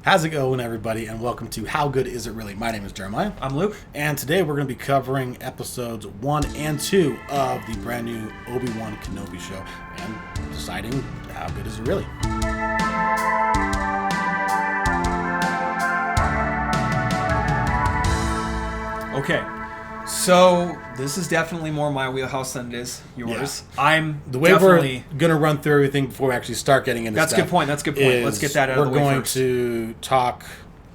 How's it going, everybody, and welcome to How Good Is It Really? My name is Jeremiah. I'm Luke. And today we're going to be covering episodes 1 and 2 of the brand new Obi-Wan Kenobi show and deciding how good is it really. Okay, so this is definitely more my wheelhouse than it is yours. Yeah. I'm the way we're going to run through everything before we actually start getting into That's stuff. a good point. Let's get that out of the way first.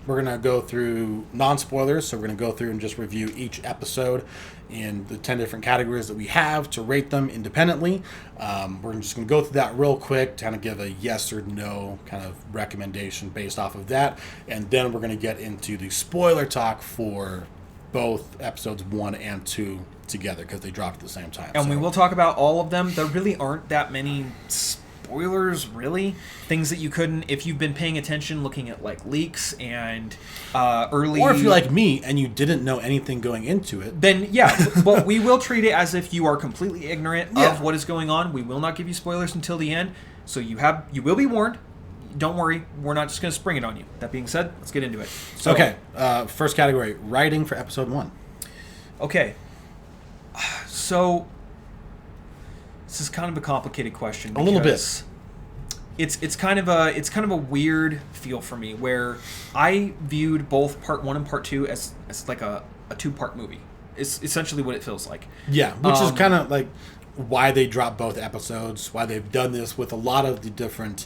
We're going to go through non-spoilers, so we're going to go through and just review each episode in the 10 different categories that we have to rate them independently. We're just going to go through that real quick, kind of give a yes or no kind of recommendation based off of that, and then we're going to get into the spoiler talk for both episodes 1 and 2 together because they dropped at the same time. And we will talk about all of them. There really aren't that many spoilers, really. Things that you couldn't, if you've been paying attention, looking at like leaks and early... Or if you're like me and you didn't know anything going into it. Then, yeah, but we will treat it as if you are completely ignorant of what is going on. We will not give you spoilers until the end. So you will be warned. Don't worry, we're not just going to spring it on you. That being said, let's get into it. So, okay, first category, writing for episode 1. Okay, so this is kind of a complicated question. A little bit. It's kind of a weird feel for me where I viewed both part 1 and part 2 as like a 2-part movie. It's essentially what it feels like. Yeah, which is kind of like why they dropped both episodes, why they've done this with a lot of the different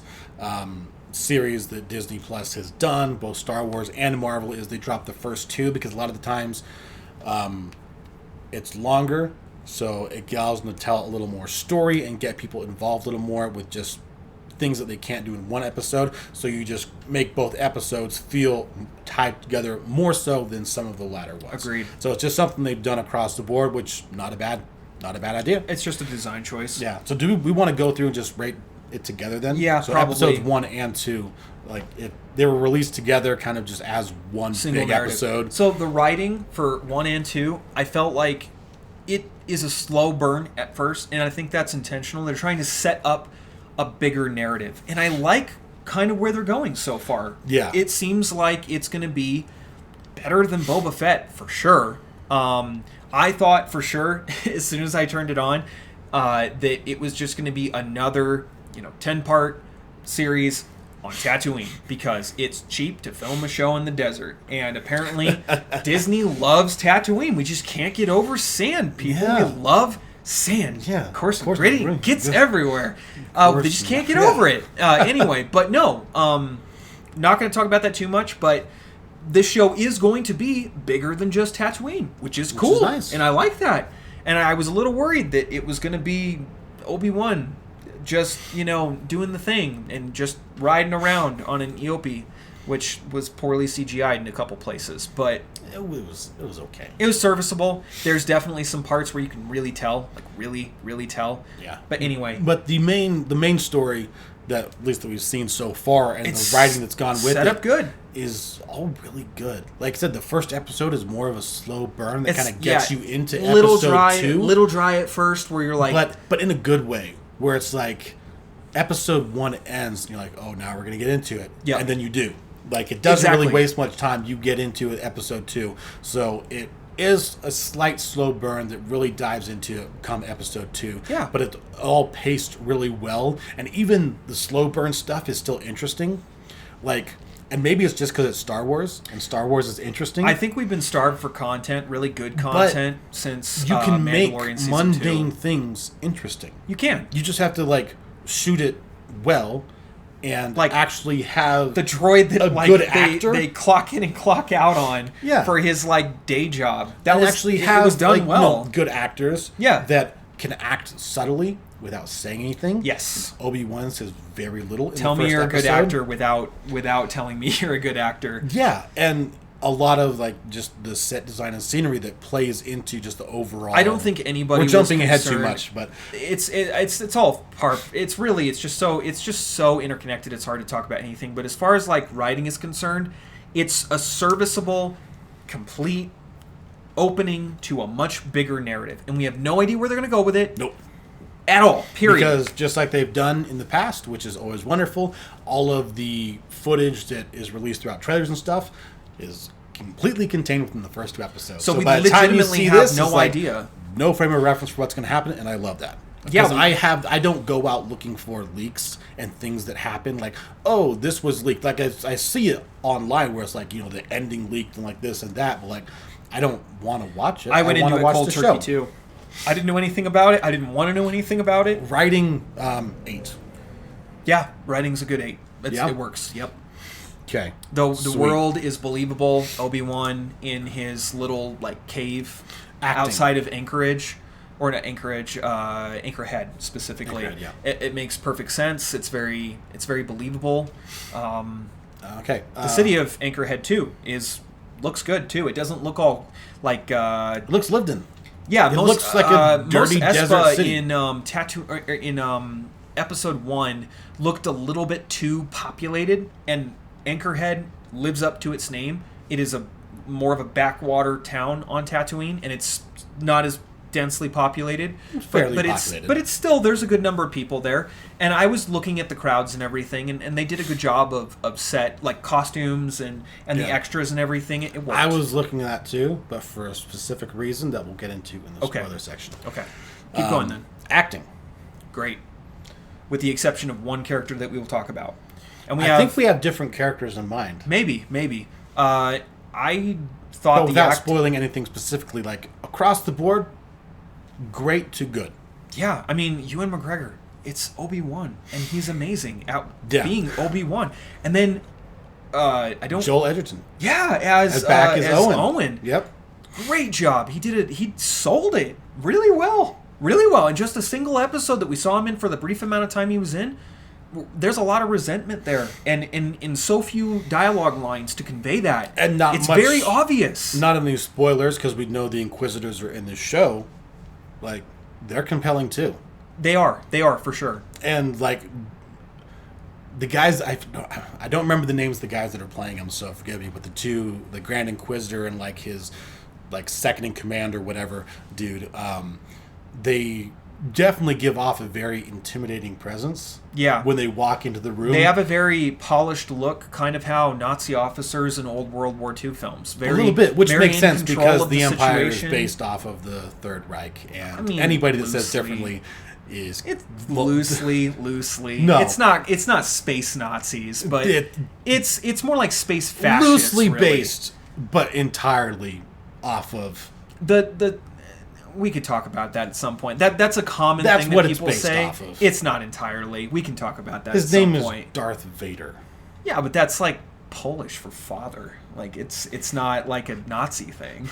series that Disney Plus has done, both Star Wars and Marvel, is they drop the first 2 because a lot of the times it's longer, so it allows them to tell a little more story and get people involved a little more with just things that they can't do in one episode, so you just make both episodes feel tied together more so than some of the latter ones. Agreed. So it's just something they've done across the board, which not a bad idea. It's just a design choice. Yeah. So do we want to go through and just rate it together then? Yeah, so probably. Episodes 1 and 2, like they were released together, kind of just as one single big narrative. episode. So the writing for 1 and 2, I felt like it is a slow burn at first, and I think that's intentional. They're trying to set up a bigger narrative, and I like kind of where they're going so far. Yeah. It seems like it's going to be better than Boba Fett for sure. I thought for sure as soon as I turned it on that it was just going to be another 10-part series on Tatooine because it's cheap to film a show in the desert, and apparently Disney loves Tatooine. We just can't get over sand, people. Yeah. We love sand. Yeah, of course gritty gets everywhere. They just can't get over it. Anyway, but no, not going to talk about that too much, but this show is going to be bigger than just Tatooine, which is cool. Nice. And I like that. And I was a little worried that it was going to be Obi-Wan just, doing the thing and just riding around on an Eopie, which was poorly CGI'd in a couple places. But it was okay. It was serviceable. There's definitely some parts where you can really tell, like really, really tell. Yeah. But anyway. But the main story that at least that we've seen so far and the writing that's gone with set up good is all really good. Like I said, the first episode is more of a slow burn that kind of gets you into little episode 2. Little dry at first, where you're like, but in a good way, where it's like episode 1 ends, and you're like, oh, now we're gonna get into it, and then you do. Like it doesn't really waste much time. You get into it, episode 2, so it is a slight slow burn that really dives into come episode 2. Yeah. But it's all paced really well, and even the slow burn stuff is still interesting. Like, and maybe it's just because it's Star Wars, and Star Wars is interesting. I think we've been starved for content, really good content, since you can make Mandalorian mundane things interesting. You can. You just have to like shoot it well. And like actually have the droid that a good actor they clock in and clock out on for his like day job. That was done well. Good actors that can act subtly without saying anything. Yes. Obi-Wan says very little in Tell the me first you're episode. a good actor without telling me you're a good actor. Yeah, and a lot of like just the set design and scenery that plays into just the overall. I don't think anybody. We're jumping ahead too much, but it's all part. It's just so interconnected. It's hard to talk about anything. But as far as like writing is concerned, it's a serviceable, complete opening to a much bigger narrative, and we have no idea where they're going to go with it. Nope. At all, period. Because just like they've done in the past, which is always wonderful, all of the footage that is released throughout trailers and stuff is completely contained within the first 2 episodes. So we by the time you legitimately see have this, no it's like idea. no frame of reference for what's going to happen, and I love that. Yeah, Because I don't go out looking for leaks and things that happen like, oh, this was leaked. Like I see it online where it's like, the ending leaked and like this and that, but like I don't want to watch it. I went into want to it watch cold the turkey show. too. I didn't know anything about it. I didn't want to know anything about it. Writing 8. Yeah, writing's a good 8. Yeah. It works. Yep. Okay. The Sweet. world is believable. Obi-Wan in his little like cave Acting. outside of Anchorage, or not Anchorage, Anchorhead specifically. Anchorhead, yeah. It makes perfect sense. It's very believable. Okay. The city of Anchorhead too looks good too. It doesn't look all like it looks lived in. yeah. It Most, looks like a dirty most desert Espa city. in episode 1 looked a little bit too populated, and Anchorhead lives up to its name. It is more of a backwater town on Tatooine, and it's not as densely populated. Fairly but populated. But it's still, there's a good number of people there. And I was looking at the crowds and everything, and they did a good job of set, like costumes and the Yeah. extras and everything. It worked. I was looking at that too, but for a specific reason that we'll get into in the spoiler section. Okay. Keep going then. Acting. Great. With the exception of one character that we will talk about. And I think we have different characters in mind. Maybe. I thought But without spoiling anything specifically, like across the board, great to good. Yeah, I mean, Ewan McGregor, it's Obi-Wan, and he's amazing at Yeah. being Obi-Wan. And then, I don't... Joel Edgerton. Yeah, as Owen. Yep. Great job. He did it. He sold it really well. Really well. In just a single episode that we saw him in for the brief amount of time he was in, there's a lot of resentment there. And in so few dialogue lines to convey that. And not it's much, very obvious. Not in these spoilers, because we know the Inquisitors are in this show. Like, they're compelling too. They are for sure. And like the guys, I don't remember the names of the guys that are playing him, so forgive me. But the Grand Inquisitor and like his like second in command or whatever dude, they definitely give off a very intimidating presence. Yeah. When they walk into the room, They have a very polished look, kind of how Nazi officers in old World War II films. a little bit, which very makes in sense control because of the Empire is situation. based off of the Third Reich, and I mean, anybody that says loosely. differently is It's loosely. No. It's not space Nazis, but it's more like space fascists. loosely really. based, but entirely off of. We could talk about that at some point. That's a common That's thing what that it's people based say. off of. It's not entirely. We can talk about that His at some name point. is Darth Vader. Yeah, but that's like Polish for father. Like it's not like a Nazi thing.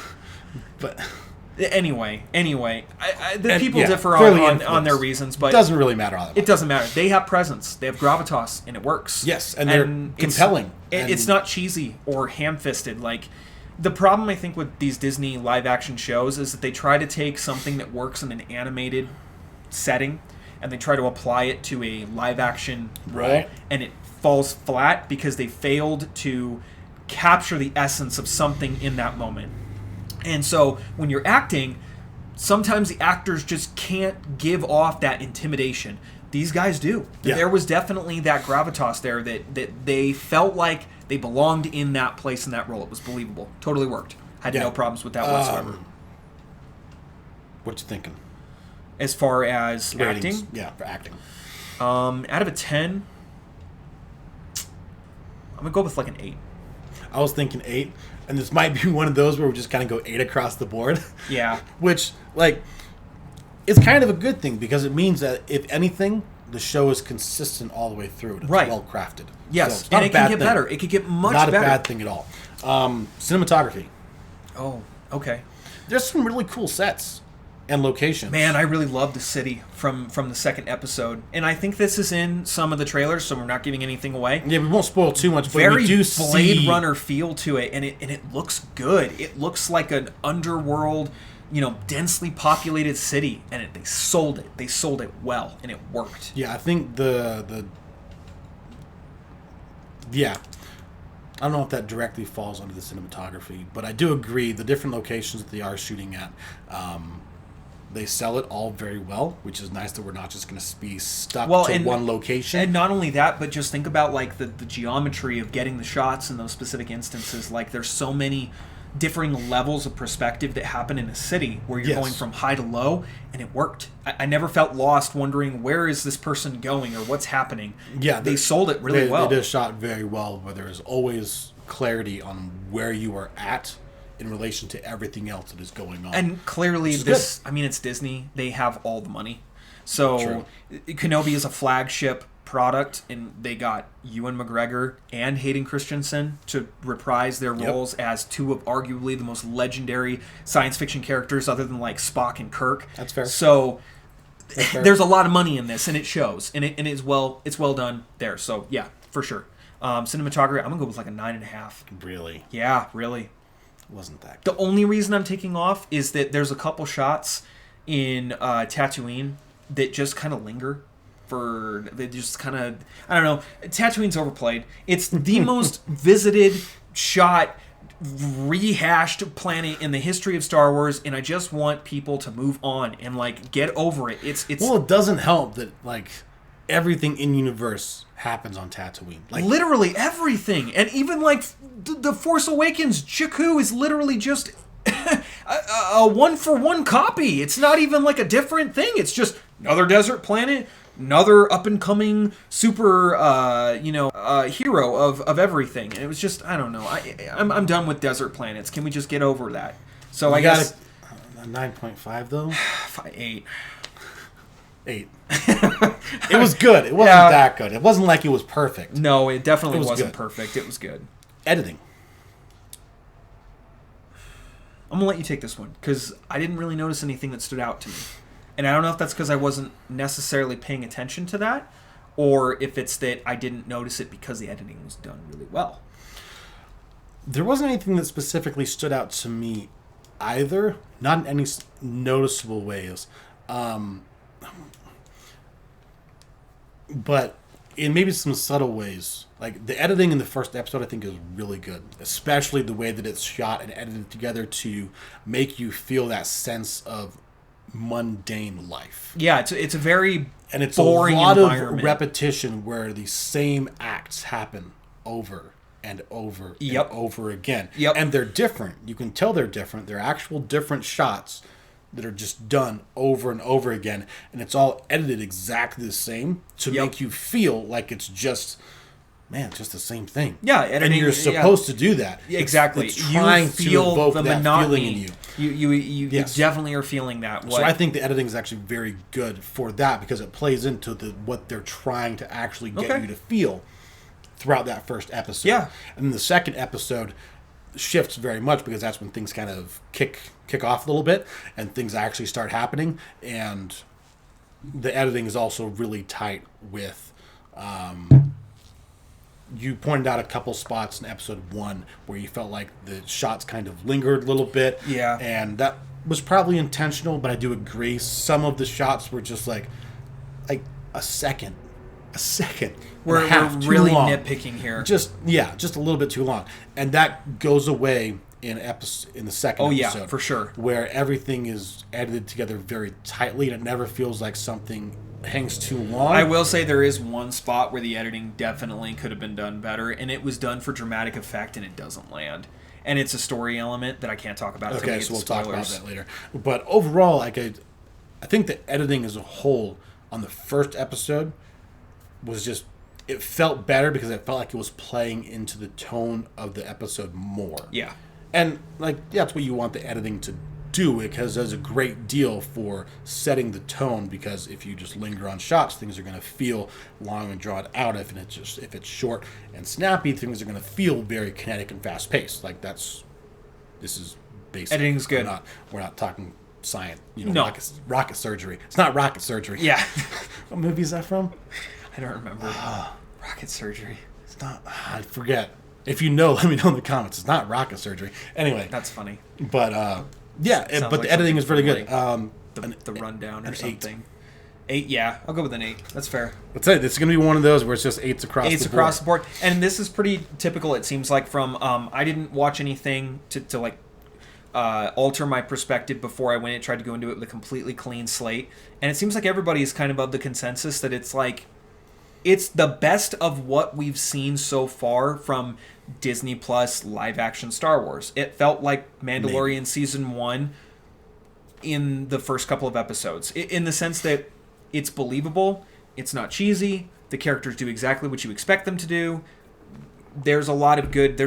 But Anyway, the And, people yeah, differ fairly on influenced. their reasons, but it doesn't really matter all that it much. doesn't matter. They have presence. They have gravitas, and it works. Yes, and they're compelling. It's not cheesy or ham-fisted. Like, the problem, I think, with these Disney live-action shows is that they try to take something that works in an animated setting, and they try to apply it to a live-action role, Right. and it falls flat because they failed to capture the essence of something in that moment. And so when you're acting, sometimes the actors just can't give off that intimidation. These guys do. Yeah. There was definitely that gravitas there that they felt like they belonged in that place, in that role. It was believable. Totally worked. Had Yeah. no problems with that whatsoever. What you thinking? As far as Ratings. acting, Yeah, for acting. out of a 10, I'm going to go with like an 8. I was thinking 8, and this might be one of those where we just kind of go 8 across the board. Yeah. Which, like, is kind of a good thing because it means that, if anything, the show is consistent all the way through. It's Right. well crafted. Yes, So it's not and a it can bad get thing. better. It could get much Not better. a bad thing at all. Cinematography. Oh, okay. There's some really cool sets and locations. Man, I really love the city from the second episode, and I think this is in some of the trailers, so we're not giving anything away. Yeah, we won't spoil too much, but Very we do Blade see... Runner feel to it, and it looks good. It looks like an underworld, densely populated city, and they sold it. They sold it well, and it worked. Yeah, I think yeah. I don't know if that directly falls under the cinematography, but I do agree the different locations that they are shooting at They sell it all very well, which is nice that we're not just going to be stuck to and, one location. And not only that, but just think about like the geometry of getting the shots in those specific instances. Like there's so many differing levels of perspective that happen in a city where you're going from high to low, and it worked. I never felt lost wondering where is this person going or what's happening. Yeah, they sold it really well. They did shot very well, where there is always clarity on where you are at in relation to everything else that is going on. And clearly this, I mean, it's Disney. They have all the money. So Kenobi is a flagship product, and they got Ewan McGregor and Hayden Christensen to reprise their roles as two of arguably the most legendary science fiction characters other than like Spock and Kirk. That's fair. So there's a lot of money in this, and it shows. And it's well done there. So yeah, for sure. Cinematography, I'm going to go with like a 9.5. Really? Yeah, really. Wasn't that good. The only reason I'm taking off is that there's a couple shots in Tatooine that just kind of linger. They just kind of, I don't know. Tatooine's overplayed. It's the most visited, shot, rehashed planet in the history of Star Wars, and I just want people to move on and like get over it. It's well, it doesn't help that like everything in universe happens on Tatooine. Like literally everything, and even like the Force Awakens, Jakku is literally just a one-for-one copy. It's not even like a different thing. It's just another desert planet, another up-and-coming super, hero of everything. And it was just, I don't know. I'm done with desert planets. Can we just get over that? So I guess a 9.5 though. 8. 8. It was good. It wasn't that good. It wasn't like it was perfect. No, it definitely wasn't good. perfect. It was good. Editing. I'm going to let you take this one, because I didn't really notice anything that stood out to me. And I don't know if that's because I wasn't necessarily paying attention to that, or if it's that I didn't notice it because the editing was done really well. There wasn't anything that specifically stood out to me either. Not in any noticeable ways. But in maybe some subtle ways. Like, the editing in the first episode, I think, is really good. Especially the way that it's shot and edited together to make you feel that sense of mundane life. Yeah, it's a very and it's boring a lot environment. of repetition where the same acts happen over and over and over again. Yep. And they're different. You can tell they're different. They're actual different shots that are just done over and over again. And it's all edited exactly the same to make you feel like it's just the same thing. Yeah, editing, and you're supposed to do that. Exactly. It's trying you feel to evoke the that monotony. feeling in you. You definitely are feeling that. So I think the editing is actually very good for that, because it plays into what they're trying to actually get you to feel throughout that first episode. Yeah. And then the second episode shifts very much, because that's when things kind of kick off a little bit and things actually start happening. And the editing is also really tight with... you pointed out a couple spots in episode 1 where you felt like the shots kind of lingered a little bit. Yeah. And that was probably intentional, but I do agree. Some of the shots were just like a second. We're really nitpicking here. Just a little bit too long. And that goes away in the second episode. Oh, yeah, for sure. Where everything is edited together very tightly and it never feels like something hangs too long. I will say there is one spot where the editing definitely could have been done better, and it was done for dramatic effect, and it doesn't land. And it's a story element that I can't talk about. Okay, so we'll talk about that later. But overall, I think the editing as a whole on the first episode was just, it felt better because it felt like it was playing into the tone of the episode more. Yeah. And that's what you want the editing to do, because there's a great deal for setting the tone, because if you just linger on shots, things are going to feel long and drawn out. If it's short and snappy, things are going to feel very kinetic and fast paced. This is basic. Editing's good. We're not talking science. No. Rocket surgery. It's not rocket surgery. Yeah. What movie is that from? I don't remember. Rocket surgery. It's not. I forget. If you know, let me know in the comments. It's not rocket surgery. Anyway. That's funny. But but like the editing is really good. The rundown or something. 8, yeah. I'll go with an 8. That's fair. That's it. It's going to be one of those where it's just 8s across the board. 8s across the board. And this is pretty typical, it seems like, from... I didn't watch anything to alter my perspective before I went and tried to go into it with a completely clean slate. And it seems like everybody is kind of of the consensus that it's like, it's the best of what we've seen so far from Disney Plus live action Star Wars. It felt like Mandalorian Season 1 in the first couple of episodes, in the sense that it's believable, it's not cheesy, the characters do exactly what you expect them to do. There's a lot of good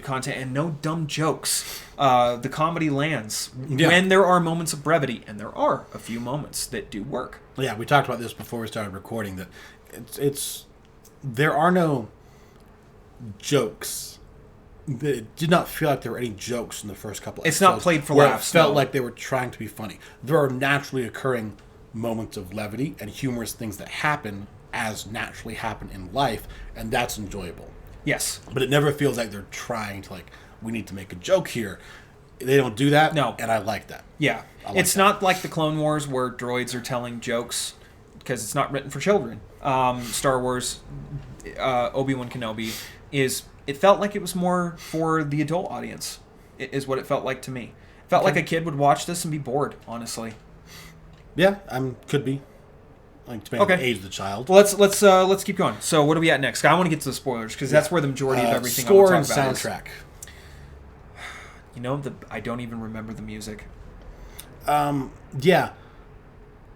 content and no dumb jokes. The comedy lands when there are moments of brevity, and there are a few moments that do work. Yeah, we talked about this before we started recording, that it's there are no jokes. It did not feel like there were any jokes in the first couple episodes. It's not played for laughs. It felt like they were trying to be funny. There are naturally occurring moments of levity and humorous things that happen as naturally happen in life, and that's enjoyable. Yes. But it never feels like they're trying to, like, we need to make a joke here. They don't do that. No. And I like that. Yeah. It's not like the Clone Wars where droids are telling jokes, because it's not written for children. Star Wars, Obi-Wan Kenobi, it felt like it was more for the adult audience, is what it felt like to me. It felt like a kid would watch this and be bored, honestly. Yeah, could be. Like, depending on the age of the child. Well, let's keep going. So, what are we at next? I want to get to the spoilers, because that's where the majority of everything I want to talk about soundtrack. You know, I don't even remember the music. Yeah.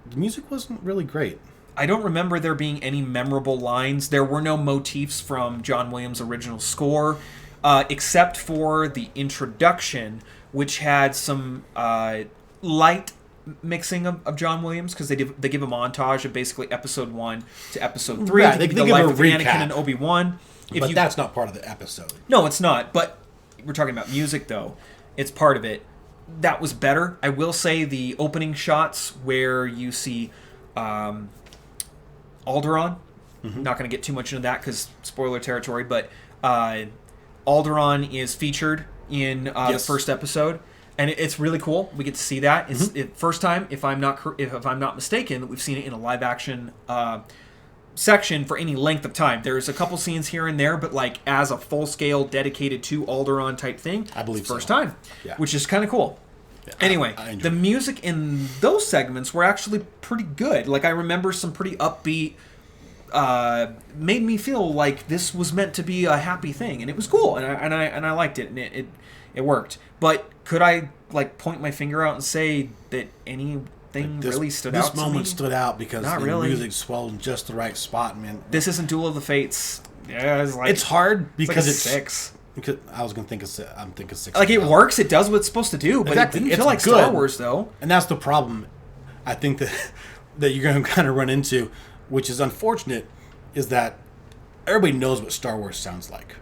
The music wasn't really great. I don't remember there being any memorable lines. There were no motifs from John Williams' original score, except for the introduction, which had some light mixing of John Williams, because they give a montage of basically episode 1 to episode 3. Right, they give the life of Anakin and Obi-Wan. But that's not part of the episode. No, it's not. But we're talking about music, though. It's part of it. That was better. I will say the opening shots where you see Alderaan. Not going to get too much into that because spoiler territory, but Alderaan is featured in the first episode. And it's really cool. We get to see that. It's first time, if I'm not mistaken, that we've seen it in a live action section for any length of time. There's a couple scenes here and there, but like as a full scale dedicated to Alderaan type thing, I believe it's first time, which is kind of cool. Yeah, anyway, I the music in those segments were actually pretty good. Like I remember some pretty upbeat. Made me feel like this was meant to be a happy thing, and it was cool, and I liked it, and it worked. But could I like point my finger out and say that anything really stood out to me? This moment stood out because Not the really. music swelled in just the right spot, man. This isn't Duel of the Fates. Yeah, it's hard because it's 6. Because I was gonna think I'm thinking 6. Like it works, it does what it's supposed to do, but exactly. It didn't It's feel like good. Star Wars though. And that's the problem. I think that you're gonna kind of run into, which is unfortunate, is that everybody knows what Star Wars sounds like.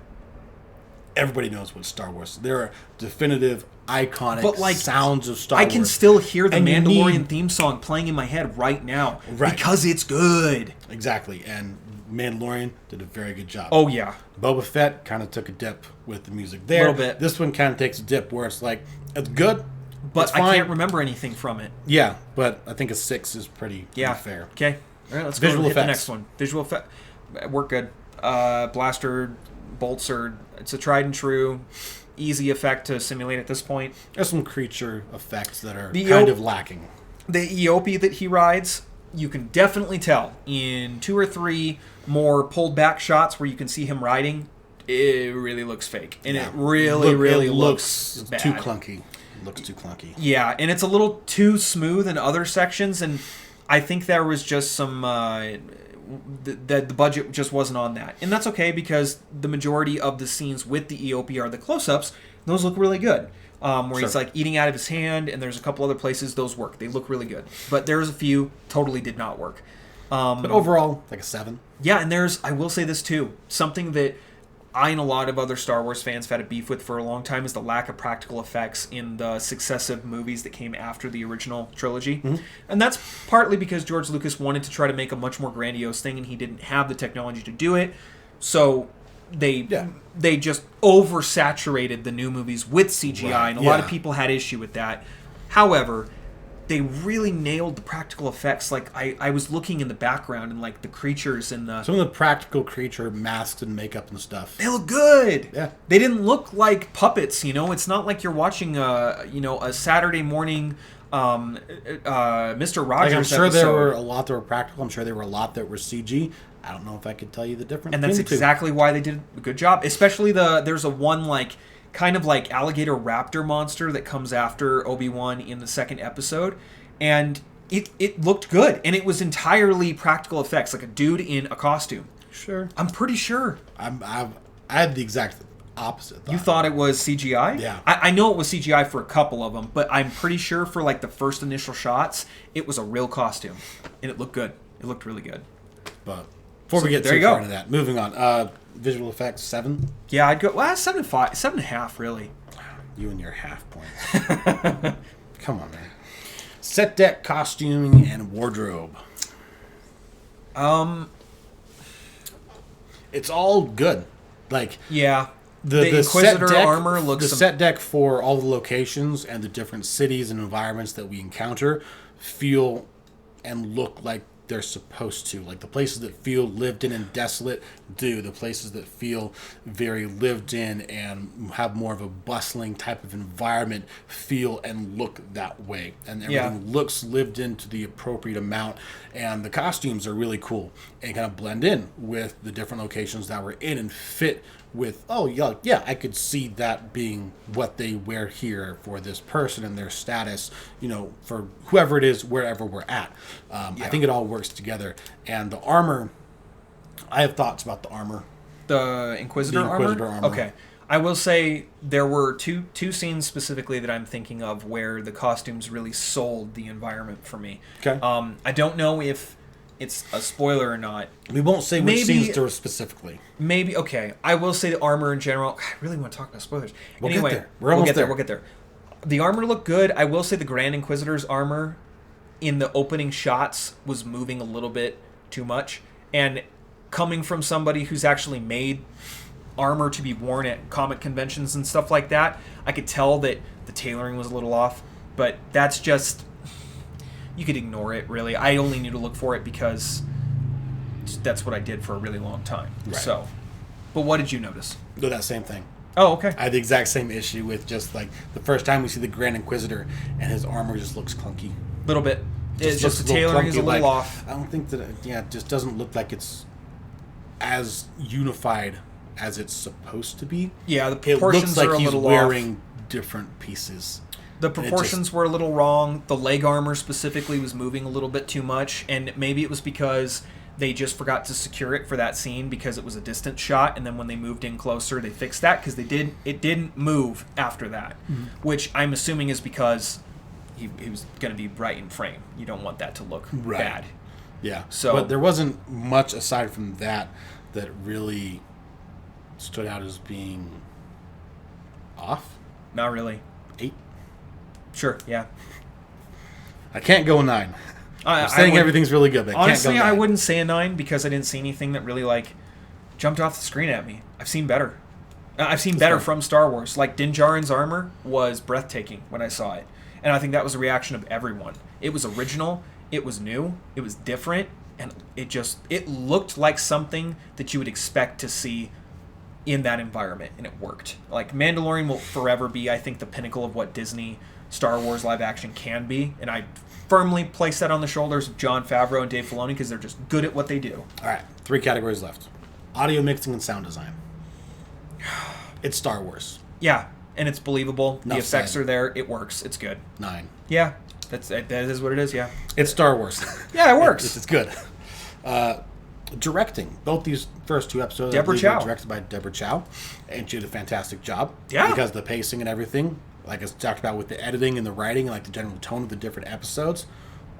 Everybody knows what Star Wars. There are definitive, iconic sounds of Star Wars. I can still hear the Mandalorian theme song playing in my head right now because it's good. Exactly, and Mandalorian did a very good job. Oh yeah, Boba Fett kind of took a dip with the music there. A little bit. This one kind of takes a dip where it's like it's good, but I can't remember anything from it. Yeah, but I think a 6 is pretty fair. Okay, all right, let's Visual go hit effects. the next one. Visual effect work good. Blaster bolts it's a tried and true, easy effect to simulate at this point. There's some creature effects that are The kind of lacking. The Eopie that he rides, you can definitely tell in 2 or 3 more pulled back shots where you can see him riding. It really looks fake, and it really looks bad. Too clunky. It looks too clunky. Yeah, and it's a little too smooth in other sections, and I think there was just some the budget just wasn't on that, and that's okay because the majority of the scenes with the EOP are the close-ups. Those look really good. Where he's like eating out of his hand, and there's a couple other places those work. They look really good, but there's a few totally did not work. But overall, like a 7. Yeah, and I will say this too, something that I and a lot of other Star Wars fans have had a beef with for a long time is the lack of practical effects in the successive movies that came after the original trilogy. Mm-hmm. And that's partly because George Lucas wanted to try to make a much more grandiose thing, and he didn't have the technology to do it. So they just oversaturated the new movies with CGI, and a lot of people had issue with that. However, they really nailed the practical effects. Like I was looking in the background and like the creatures and the Some of the practical creature masks and makeup and stuff. they look good. Yeah. They didn't look like puppets, you know. It's not like you're watching a Saturday morning Mr. Like, Rogers I'm sure episode. there were a lot that were practical. I'm sure there were a lot that were CG. I don't know if I could tell you the difference. And that's between the two. exactly why they did a good job. Especially there's a one like kind of like alligator raptor monster that comes after Obi-Wan in the second episode, and it looked good, and it was entirely practical effects, like a dude in a costume. Sure. I'm pretty sure. I had the exact opposite thought. You thought it was CGI? Yeah. I know it was CGI for a couple of them, but I'm pretty sure for like the first initial shots, it was a real costume, and it looked good. It looked really good. But before we get there too you go. far into that, moving on. Visual effects 7. Yeah, I'd go 7.5, 7.5 really. You and your half point. Come on, man. Set deck, costuming, and wardrobe. It's all good. Like Yeah. the Inquisitor set deck, armor looks the set deck for all the locations and the different cities and environments that we encounter feel and look like they're supposed to. Like the places that feel lived in and desolate do. The places that feel very lived in and have more of a bustling type of environment feel and look that way. And everything looks lived in to the appropriate amount. And the costumes are really cool and kind of blend in with the different locations that we're in and fit with, I could see that being what they wear here for this person and their status, for whoever it is, wherever we're at. I think it all works together. And the armor, I have thoughts about the armor. The Inquisitor armor? Okay. I will say there were two scenes specifically that I'm thinking of where the costumes really sold the environment for me. Okay. I don't know if it's a spoiler or not. We won't say which scenes there were specifically. Maybe, okay. I will say the armor in general. I really want to talk about spoilers. We'll anyway, get there. We'll get there. The armor looked good. I will say the Grand Inquisitor's armor in the opening shots was moving a little bit too much. And coming from somebody who's actually made armor to be worn at comic conventions and stuff like that, I could tell that the tailoring was a little off. But that's just... You could ignore it, really. I only knew to look for it because that's what I did for a really long time. Right. So, but what did you notice? Do that same thing. Oh, okay. I had the exact same issue with just like the first time we see the Grand Inquisitor and his armor just looks clunky. A little bit. It's just the looks tailoring clunky, is a little off. I don't think that, it just doesn't look like it's as unified as it's supposed to be. Yeah, the It proportions looks like are a he's little wearing off. different pieces. The proportions were a little wrong. The leg armor specifically was moving a little bit too much, and maybe it was because they just forgot to secure it for that scene because it was a distant shot, and then when they moved in closer, they fixed that because it didn't move after that, which I'm assuming is because he was going to be right in frame. You don't want that to look bad. Yeah. So, but there wasn't much aside from that really stood out as being off. Not really. 8. Sure, yeah. I can't go 9. I'm saying everything's really good, but honestly, I can't go 9. I wouldn't say a 9 because I didn't see anything that really jumped off the screen at me. I've seen better. I've seen better from Star Wars. Like Din Djarin's armor was breathtaking when I saw it, and I think that was a reaction of everyone. It was original. It was new. It was different, and it looked like something that you would expect to see in that environment, and it worked. Like Mandalorian will forever be, I think, the pinnacle of what Disney Star Wars live action can be, and I firmly place that on the shoulders of Jon Favreau and Dave Filoni because they're just good at what they do. All right, 3 categories left: audio mixing and sound design. It's Star Wars. Yeah, and it's believable. Enough the effects said. are there. It works. It's good. 9. Yeah, that is what it is. Yeah, It's Star Wars. yeah, it works. It's good. Directing. Both these first 2 episodes Deborah Chow. were directed by Deborah Chow, and she did a fantastic job. Yeah. Because the pacing and everything, like I talked about with the editing and the writing and like the general tone of the different episodes,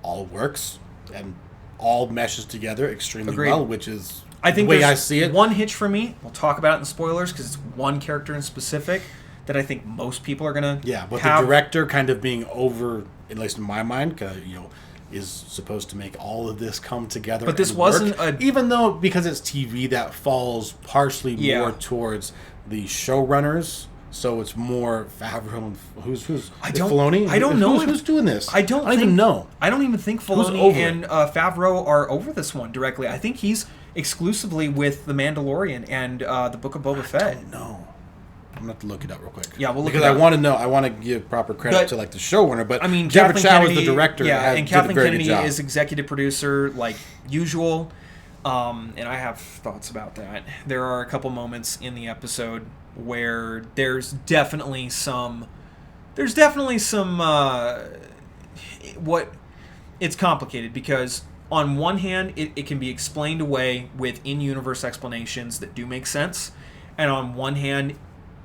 all works and all meshes together extremely Agreed. well, which is I think the way there's I see it. one hitch for me. We'll talk about it in spoilers because it's one character in specific that I think most people are gonna. Yeah, but have. the director kind of being over, at least in my mind, is supposed to make all of this come together. But this and wasn't work. a- even though because it's TV, that falls partially Yeah. more towards the showrunners So it's more Favreau. Who's I don't Filoni? I don't know who's doing this. I don't even know. I don't even think Filoni and Favreau are over this one directly. I think he's exclusively with The Mandalorian and the Book of Boba Fett. I don't know. I'm gonna have to look it up real quick. Yeah, we'll look because it up. I want to know. I want to give proper credit to like the showrunner, but I mean, Deborah Kathleen Chow Kennedy is the director. Yeah, and Kathleen did a very Kennedy good job. is executive producer, like usual. And I have thoughts about that. There are a couple moments in the episode where there's definitely some. What it's complicated because on one hand it can be explained away with in-universe explanations that do make sense, and on one hand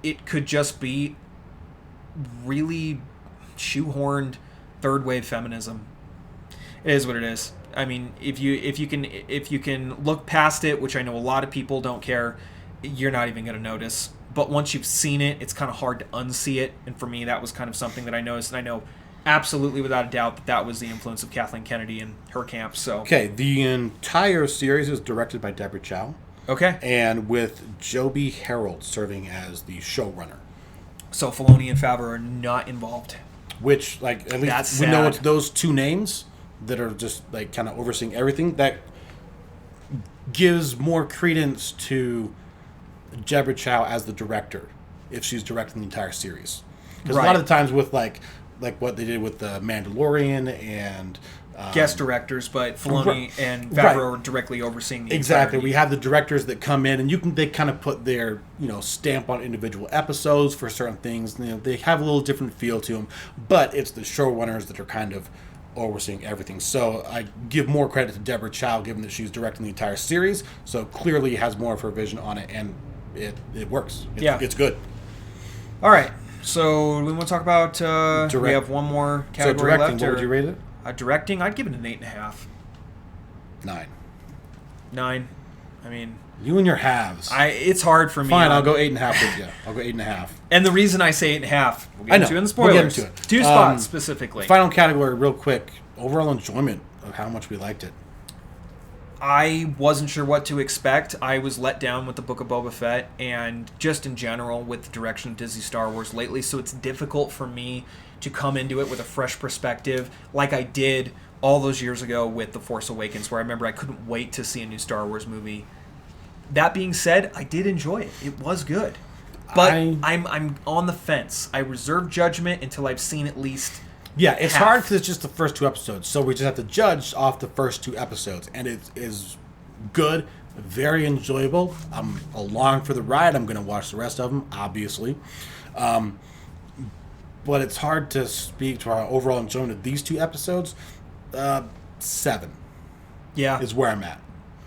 it could just be really shoehorned third wave feminism. It is what it is. I mean, if you can look past it, which I know a lot of people don't care, you're not even going to notice. But once you've seen it, it's kind of hard to unsee it. And for me, that was kind of something that I noticed, and I know absolutely without a doubt that was the influence of Kathleen Kennedy and her camp. So okay, the entire series is directed by Deborah Chow. Okay. And with Joby Harold serving as the showrunner. So Filoni and Favreau are not involved. Which, like, at least That's we know sad. it's those two names that are just, like, kind of overseeing everything. That gives more credence to Deborah Chow as the director, if she's directing the entire series. Because a lot of the times with, like what they did with The Mandalorian and... guest directors, but Filoni and Favreau are directly overseeing the Exactly. entirety. We have the directors that come in, and they kind of put their stamp on individual episodes for certain things. They have a little different feel to them, but it's the showrunners that are kind of overseeing everything. So I give more credit to Deborah Chow, given that she's directing the entire series. So clearly has more of her vision on it, and it works. It's good. All right. So we want to talk about. We have one more category so directing, left. what would you rate it? Directing, I'd give it an 8.5. 9. 9. I mean, you and your halves. It's hard for me. Fine, I'll go 8.5 with you. I'll go 8.5. And the reason I say 8.5, we'll get into it in the spoilers. We'll get into it. 2 spots specifically. Final category, real quick. Overall enjoyment of how much we liked it. I wasn't sure what to expect. I was let down with the Book of Boba Fett and just in general with the direction of Disney Star Wars lately, so it's difficult for me to come into it with a fresh perspective like I did all those years ago with The Force Awakens, where I remember I couldn't wait to see a new Star Wars movie. That being said, I did enjoy it. It was good. But I'm on the fence. I reserve judgment until I've seen at least it's hard because it's just the first 2 episodes, so we just have to judge off the first 2 episodes, and it is good, very enjoyable. I'm along for the ride. I'm going to watch the rest of them, obviously. But it's hard to speak to our overall enjoyment of these 2 episodes. 7 is where I'm at.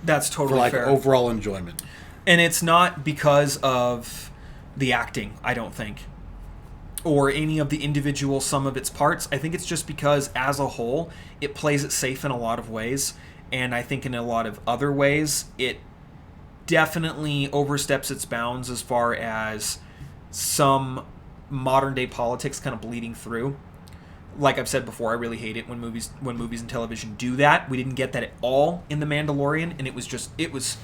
That's totally fair. Overall enjoyment. And it's not because of the acting, I don't think, or any of the individual sum of its parts. I think it's just because, as a whole, it plays it safe in a lot of ways, and I think in a lot of other ways, it definitely oversteps its bounds as far as some modern-day politics kind of bleeding through. Like I've said before, I really hate it when movies and television do that. We didn't get that at all in The Mandalorian, and it was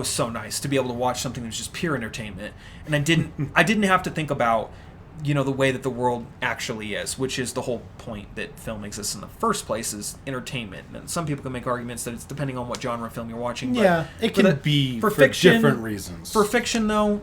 so nice to be able to watch something that was just pure entertainment. And I didn't have to think about the way that the world actually is, which is the whole point that film exists in the first place, is entertainment. And some people can make arguments that it's depending on what genre of film you're watching. Yeah, it can be for different reasons. For fiction, though,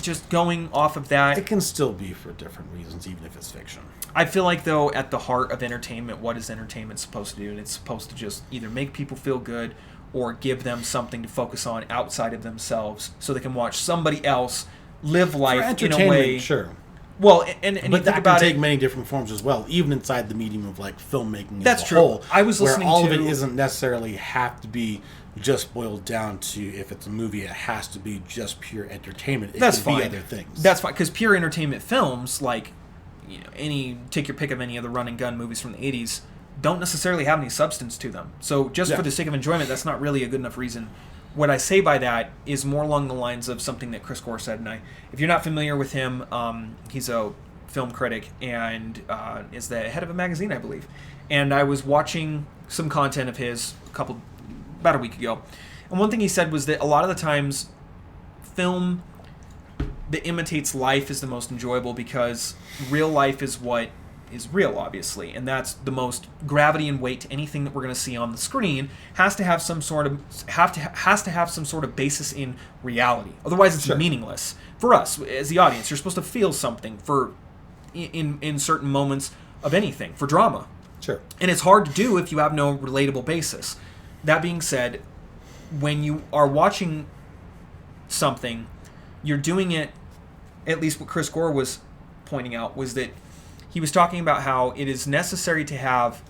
just going off of that, it can still be for different reasons, even if it's fiction. I feel like, though, at the heart of entertainment, what is entertainment supposed to do? And it's supposed to just either make people feel good or give them something to focus on outside of themselves so they can watch somebody else live life in a way. Sure. Well, and you think that about can take many different forms as well, even inside the medium of like filmmaking. That's as a true. Whole, I was listening where all to of it isn't necessarily have to be just boiled down to, if it's a movie, it has to be just pure entertainment. It That's can fine. be other things. That's fine, because pure entertainment films, like take your pick of any of the run and gun movies from the 80s, don't necessarily have any substance to them. So just for the sake of enjoyment, that's not really a good enough reason. What I say by that is more along the lines of something that Chris Gore said, and if you're not familiar with him, he's a film critic and is the head of a magazine, I believe. And I was watching some content of his about a week ago, and one thing he said was that a lot of the times film that imitates life is the most enjoyable, because real life is what is real, obviously, and that's the most gravity and weight to anything that we're going to see on the screen has to have some sort of basis in reality. Otherwise, it's meaningless for us as the audience. You're supposed to feel something in certain moments of anything, for drama. Sure. And it's hard to do if you have no relatable basis. That being said, when you are watching something, you're doing it, at least what Chris Gore was pointing out, was that he was talking about how it is necessary to have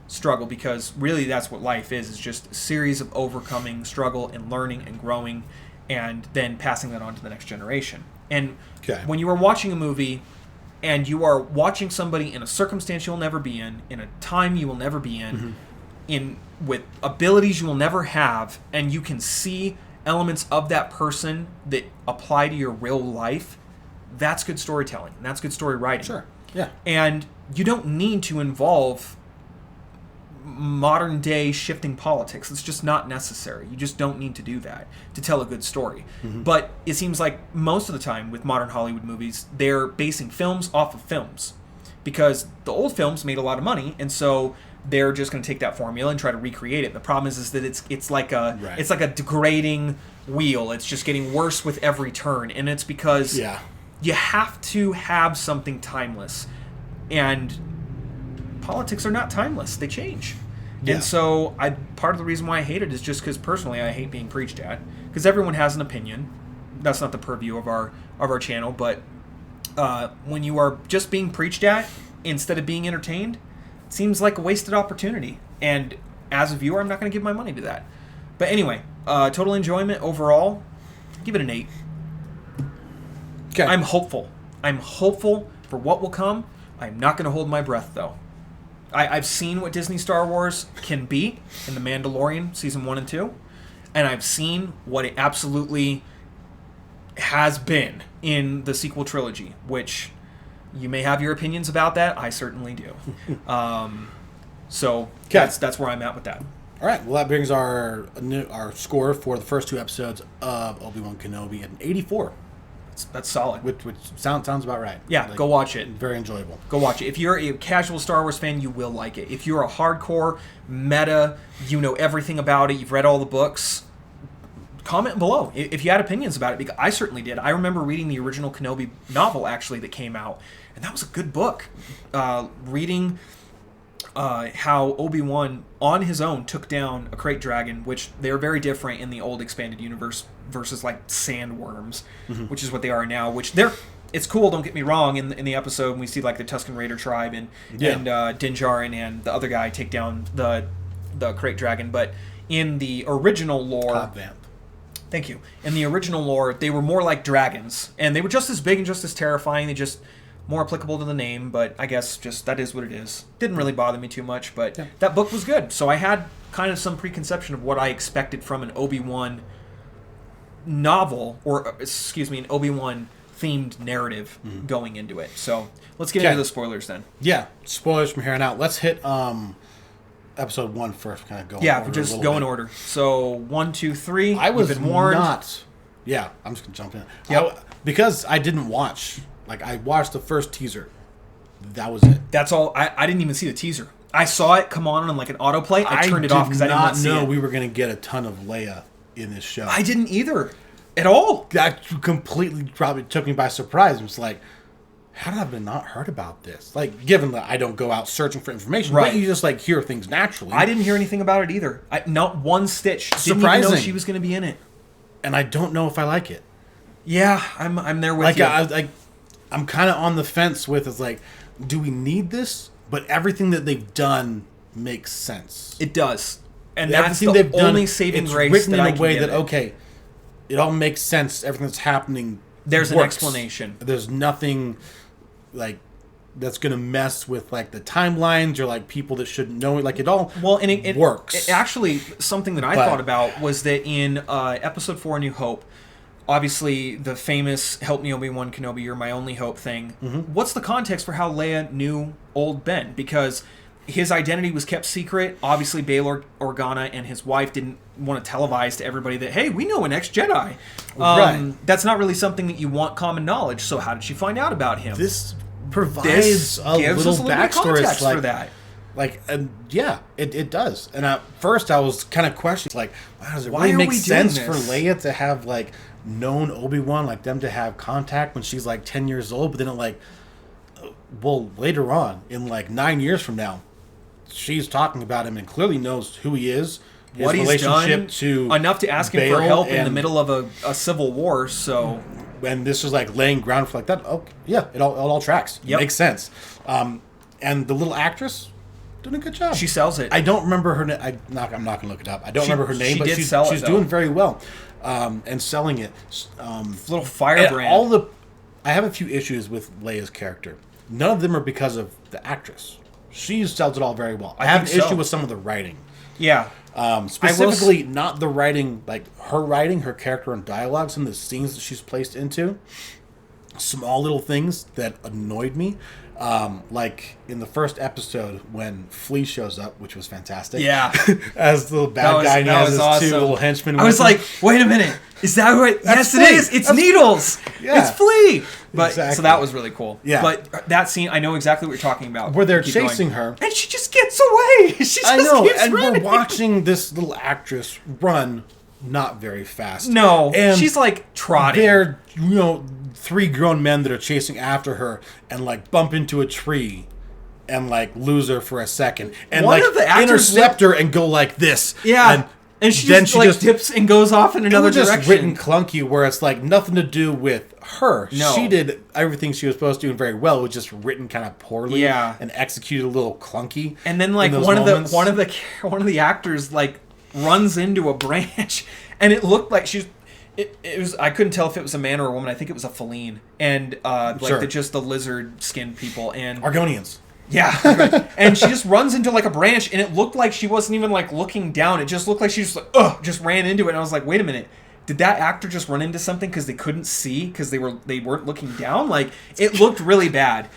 struggle, because really that's what life is just a series of overcoming struggle and learning and growing and then passing that on to the next generation. And when you are watching a movie and you are watching somebody in a circumstance you'll never be in a time you will never be in with abilities you will never have, and you can see elements of that person that apply to your real life, that's good storytelling. And that's good story writing. Sure. Yeah. And you don't need to involve modern day shifting politics. It's just not necessary. You just don't need to do that to tell a good story. But it seems like most of the time with modern Hollywood movies, they're basing films off of films, because the old films made a lot of money, and so they're just going to take that formula and try to recreate it. The problem is that it's like a degrading wheel. It's just getting worse with every turn, and it's because you have to have something timeless, and politics are not timeless. They change. And so part of the reason why I hate it is just because personally I hate being preached at, because everyone has an opinion. That's not the purview of our channel, but when you are just being preached at instead of being entertained, it seems like a wasted opportunity. And as a viewer, I'm not going to give my money to that. But anyway, total enjoyment overall, give it an 8. Okay. I'm hopeful. I'm hopeful for what will come. I'm not going to hold my breath, though. I've seen what Disney Star Wars can be in The Mandalorian Season 1 and 2, and I've seen what it absolutely has been in the sequel trilogy, which you may have your opinions about that. I certainly do. So that's where I'm at with that. All right. Well, that brings our score for the first 2 episodes of Obi-Wan Kenobi at an 84. That's solid. Which sounds about right. Yeah, go watch it. Very enjoyable. Go watch it. If you're a casual Star Wars fan, you will like it. If you're a hardcore meta, you know everything about it, you've read all the books, comment below if you had opinions about it, because I certainly did. I remember reading the original Kenobi novel, actually, that came out, and that was a good book. Reading how Obi-Wan, on his own, took down a crate dragon, which they're very different in the old expanded universe versus like sandworms, which is what they are now. Which it's cool. Don't get me wrong. In the episode, when we see like the Tusken Raider tribe and Din Djarin and the other guy take down the crate dragon, but in the original lore, thank you. In the original lore, they were more like dragons, and they were just as big and just as terrifying. They just more applicable to the name, but I guess just that is what it is. Didn't really bother me too much, but that book was good. So I had kind of some preconception of what I expected from an Obi-Wan novel, or excuse me, an Obi-Wan themed narrative going into it. So let's get into the spoilers then. Yeah, spoilers from here on out. Let's hit episode 1 first. Kind of go. Yeah, just go in order. So 1, 2, 3. I was been warned. not. Yeah, I'm just gonna jump in. Yep. Because I didn't watch. Like, I watched the first teaser. That was it. That's all. I didn't even see the teaser. I saw it come on like an autoplay. I turned it off because I didn't want to see it. I did not know we were going to get a ton of Leia in this show. I didn't either. At all. That completely probably took me by surprise. It was like, how did I have not heard about this? Like, given that I don't go out searching for information, right? But you just like hear things naturally. I didn't hear anything about it either. Not one stitch. Surprising. Didn't even know she was going to be in it. And I don't know if I like it. Yeah, I'm there with you. I'm kind of on the fence with, it's like, do we need this? But everything that they've done makes sense. It does. And that's the only saving grace written that I can in a way give that, okay, it all makes sense. Everything that's happening There's works. An explanation. There's nothing, like, that's going to mess with, like, the timelines or, like, people that shouldn't know it. Like, it all works. Actually, something that I thought about was that in Episode 4, A New Hope, obviously, the famous "Help me, Obi-Wan Kenobi, you're my only hope" thing. What's the context for how Leia knew old Ben? Because his identity was kept secret. Obviously, Bail Organa and his wife didn't want to televise to everybody that, hey, we know an ex-Jedi. Right. That's not really something that you want common knowledge. So how did she find out about him? This provides a little backstory for that. Like, and yeah, it does. And at first, I was kind of questioning, like, wow, does it Why really are make we sense doing for this? Leia to have, like, known Obi-Wan, like, them to have contact when she's, like, 10 years old? But then, like, well, later on, in, like, 9 years from now, she's talking about him and clearly knows who he is, his What he's relationship done, to enough to ask him Bail for help in the and- middle of a civil war, so... And this is like laying ground for like that. Oh, yeah, it all tracks. Yep. It makes sense. And the little actress doing a good job. She sells it. I don't remember her name. I'm not going to look it up. I don't remember her name, she but did she's sell it, though. doing very well and selling it. Little firebrand. I have a few issues with Leia's character. None of them are because of the actress. She sells it all very well. I have an think so. issue with some of the writing. Yeah. Specifically, not the writing, like her character and dialogue, some of the scenes that she's placed into. Small little things that annoyed me. Like in the first episode when Flea shows up, which was fantastic. Yeah. As the little bad guy, and he has his awesome. two little henchmen. I was like, wait a minute. Is that right? Yes, Flea. it is. It's Needles. Yeah. It's Flea. But Exactly. So that was really cool. Yeah. But that scene, I know exactly what you're talking about. Where they're Keep chasing going. her. And she just gets away. She just I know, keeps and running. we're watching this little actress run not very fast. No. And she's like trotting. they're, three grown men that are chasing after her and like bump into a tree and like lose her for a second and One like of the actors intercept her and go like this. Yeah. And she then just, like, dips and goes off in another it was direction. just written clunky where it's like nothing to do with her. No. She did everything she was supposed to do very well. It was just written kind of poorly. Yeah. And executed a little clunky. And then like in those one moments. of the actors like runs into a branch, and it looked like it was, I couldn't tell if it was a man or a woman. I think it was a feline, and like Sure. the lizard skinned people and Argonians. yeah, and she just runs into like a branch, and it looked like she wasn't even like looking down. It just looked like she just like just ran into it, and I was like, wait a minute. Did that actor just run into something because they couldn't see because they weren't looking down? Like it looked really bad.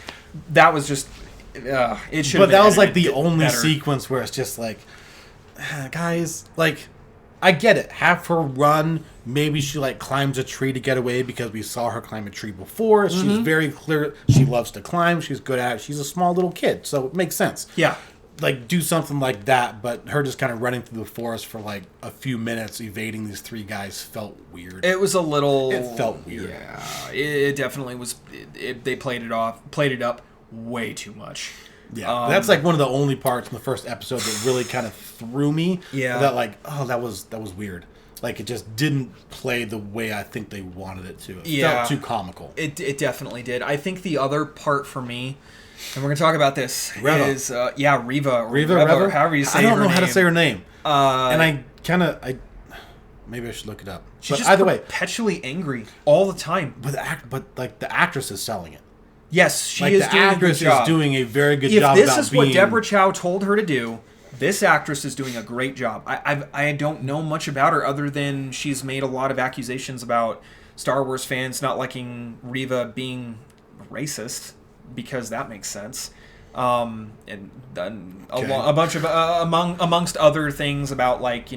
That was just it should. But that was like the only sequence where it's just like, guys, like, I get it. Have her run. Maybe she like climbs a tree to get away because we saw her climb a tree before. Mm-hmm. She's very clear. She loves to climb. She's good at it. She's a small little kid, so it makes sense. Yeah. Like do something like that, but her just kind of running through the forest for like a few minutes, evading these three guys, felt weird. It was a little. It felt weird. Yeah, it definitely was. They played it up way too much. Yeah, that's like one of the only parts in the first episode that really kind of threw me. Yeah, that like, oh, that was weird. Like it just didn't play the way I think they wanted it to. It felt too comical. It definitely did. I think the other part for me, and we're gonna talk about this, Reva. is Reva, Reva, however you say I don't her know how to name. say her name. And I maybe I should look it up. She's But just either way, perpetually angry all the time. but like the actress is selling it. Yes, she Like is the doing a good actress job. is doing a very good If job. this about is what being, Deborah Chow told her to do, this actress is doing a great job. I don't know much about her other than she's made a lot of accusations about Star Wars fans not liking Reva being racist, because that makes sense. And then a bunch of amongst other things about like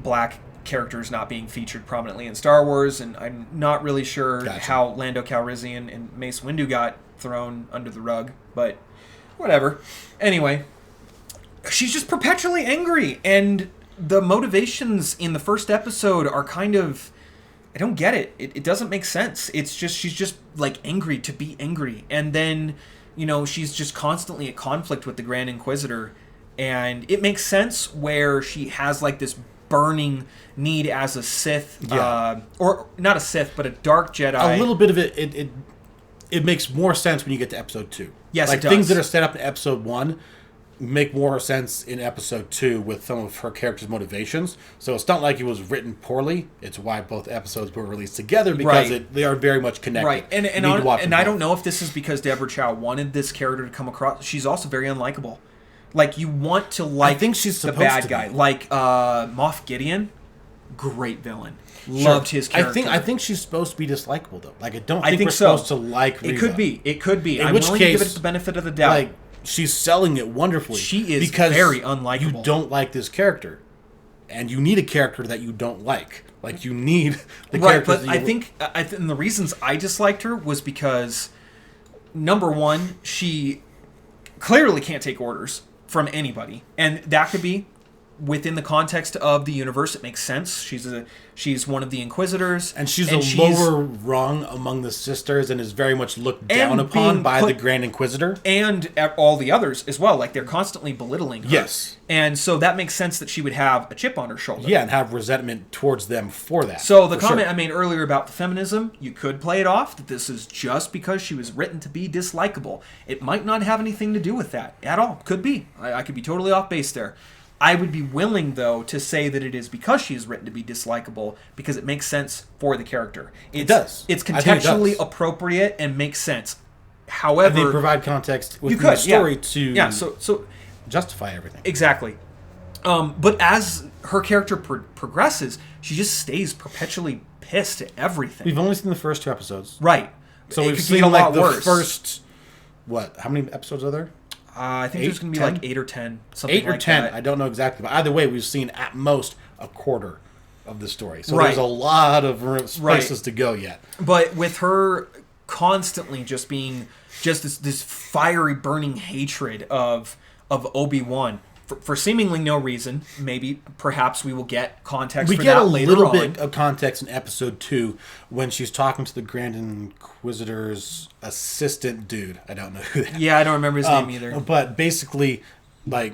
black characters not being featured prominently in Star Wars, and I'm not really sure how Lando Calrissian and Mace Windu got thrown under the rug, but whatever. Anyway, she's just perpetually angry, and the motivations in the first episode are kind of, I don't get it. It doesn't make sense. It's just she's just like angry to be angry, and then she's just constantly at conflict with the Grand Inquisitor, and it makes sense where she has like this burning need as a Sith, or not a Sith, but a dark Jedi. A little bit of it makes more sense when you get to episode 2. Yes, like it does. Things that are set up in episode 1 make more sense in episode 2 with some of her character's motivations. So it's not like it was written poorly. It's why both episodes were released together, because they are very much connected. Right, and I don't know if this is because Deborah Chow wanted this character to come across. She's also very unlikable. Like, you want to like I think she's the supposed bad to guy. be. Like Moff Gideon, great villain. Loved his character. I think she's supposed to be dislikable though. Like I don't think we're so. supposed to like Reva. It could be. In I'm which willing case, to give it the benefit of the doubt. Like she's selling it wonderfully. She is very unlikable. You don't like this character, and you need a character that you don't like. Like, you need the right, characters. But I think the reasons I disliked her was because, number one, she clearly can't take orders from anybody, and that could be within the context of the universe. It makes sense. She's one of the Inquisitors, and she's lower rung among the sisters, and is very much looked down upon by the Grand Inquisitor and all the others as well. Like, they're constantly belittling her. Yes, and so that makes sense that she would have a chip on her shoulder. Yeah, and have resentment towards them for that. So the comment I made earlier about the feminism, you could play it off that this is just because she was written to be dislikable. It might not have anything to do with that at all. Could be. I could be totally off base there. I would be willing, though, to say that it is because she is written to be dislikable, because it makes sense for the character. It does. It's contextually appropriate and makes sense. However, and they provide context within the story to so justify everything. Exactly. But as her character progresses, she just stays perpetually pissed at everything. We've only seen the first 2 episodes. Right. So we've seen like the first, how many episodes are there? I think there's going to be 10? like 8 or 10, something like that. 8 or 10, I don't know exactly. But either way, we've seen at most a quarter of the story. So right. there's a lot of places to go yet. But with her constantly just being just this fiery, burning hatred of Obi-Wan, for seemingly no reason, perhaps we will get context for that later on. We get a little bit of context in episode 2 when she's talking to the Grand Inquisitor's assistant dude. I don't know who that is. Yeah, I don't remember his name either. But basically, we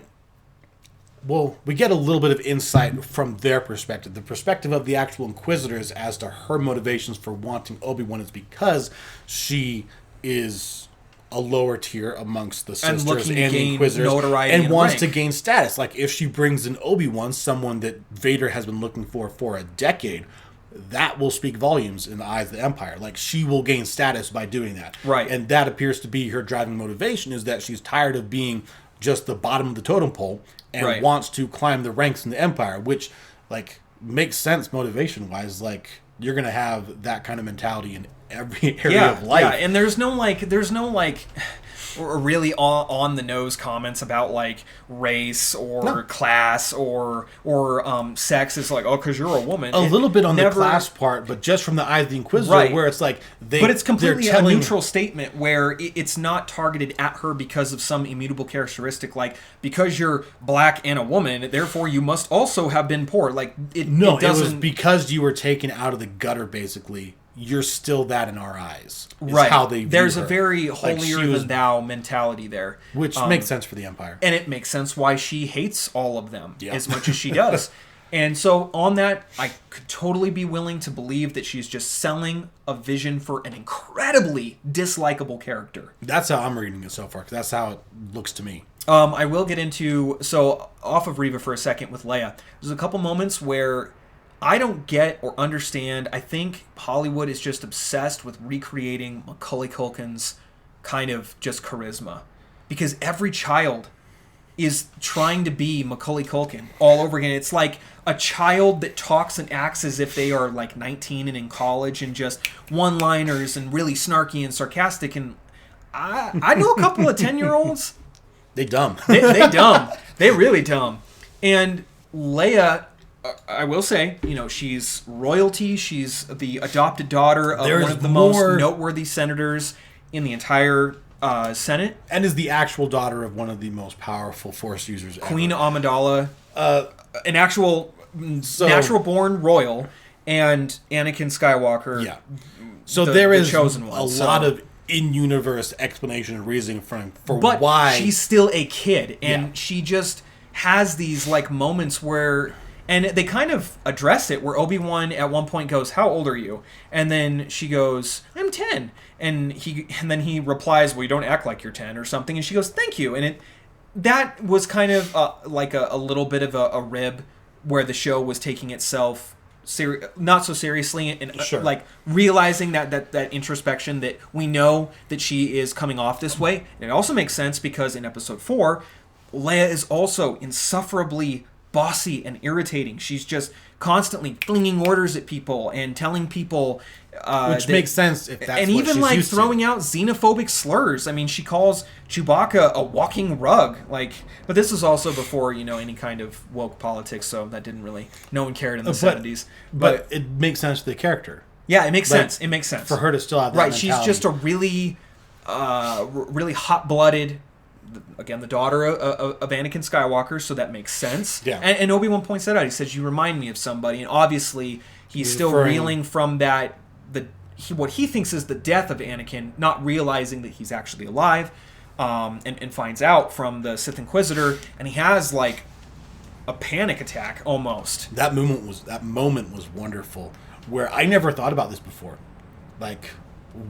get a little bit of insight from their perspective. The perspective of the actual Inquisitors as to her motivations for wanting Obi-Wan is because she is a lower tier amongst the sisters and the Inquisitors, and wants to gain status. Like, if she brings in Obi-Wan, someone that Vader has been looking for a decade, that will speak volumes in the eyes of the Empire. Like, she will gain status by doing that. Right. And that appears to be her driving motivation, is that she's tired of being just the bottom of the totem pole and wants to climb the ranks in the Empire, which, makes sense motivation-wise. Like, you're going to have that kind of mentality in every area of life. Yeah, and there's no really on the nose comments about race or class or sex. It's like, oh, because you're a woman. A little bit on the class part, but just from the eyes of the Inquisitor, where it's like but it's completely a neutral statement where it's not targeted at her because of some immutable characteristic, like because you're black and a woman, therefore you must also have been poor. It was because you were taken out of the gutter, basically. You're still that in our eyes. Right. How they view There's her. A very holier-than-thou mentality there. Which makes sense for the Empire. And it makes sense why she hates all of them as much as she does. And so on that, I could totally be willing to believe that she's just selling a vision for an incredibly dislikable character. That's how I'm reading it so far, because that's how it looks to me. I will get into... So, off of Reva for a second with Leia. There's a couple moments where I don't get or understand. I think Hollywood is just obsessed with recreating Macaulay Culkin's kind of just charisma. Because every child is trying to be Macaulay Culkin all over again. It's like a child that talks and acts as if they are 19 and in college, and just one-liners and really snarky and sarcastic. And I know a couple of 10-year-olds. They dumb. They dumb. They really dumb. And Leia... I will say, she's royalty. She's the adopted daughter of one of the most noteworthy senators in the entire Senate. And is the actual daughter of one of the most powerful Force users ever. Queen Amidala, an actual natural-born royal, and Anakin Skywalker. Yeah. So there is chosen one, lot of in-universe explanation and reasoning for why. She's still a kid, and she just has these moments where... And they kind of address it, where Obi-Wan at one point goes, "How old are you?" And then she goes, "I'm 10." And then he replies, "Well, you don't act like you're 10," or something. And she goes, "Thank you." And that was kind of a little bit of a rib, where the show was taking itself not so seriously, and realizing that introspection, that we know that she is coming off this way. And it also makes sense because in episode 4, Leia is also insufferably bossy and irritating. She's just constantly flinging orders at people and telling people which makes sense if that's and what even she's like used throwing to. out xenophobic slurs. I mean, she calls Chewbacca a walking rug. Like, but this was also before any kind of woke politics, so that didn't really no one cared in the 70s. But it makes sense to the character. Yeah, it makes sense. It makes sense for her to still have that right. mentality. She's just a really really hot-blooded. Again, the daughter of Anakin Skywalker, so that makes sense. Yeah. And Obi-Wan points that out. He says, "You remind me of somebody," and obviously he's still reeling from that. What he thinks is the death of Anakin, not realizing that he's actually alive, and finds out from the Sith Inquisitor, and he has like a panic attack almost. That moment was wonderful. Where I never thought about this before. Like,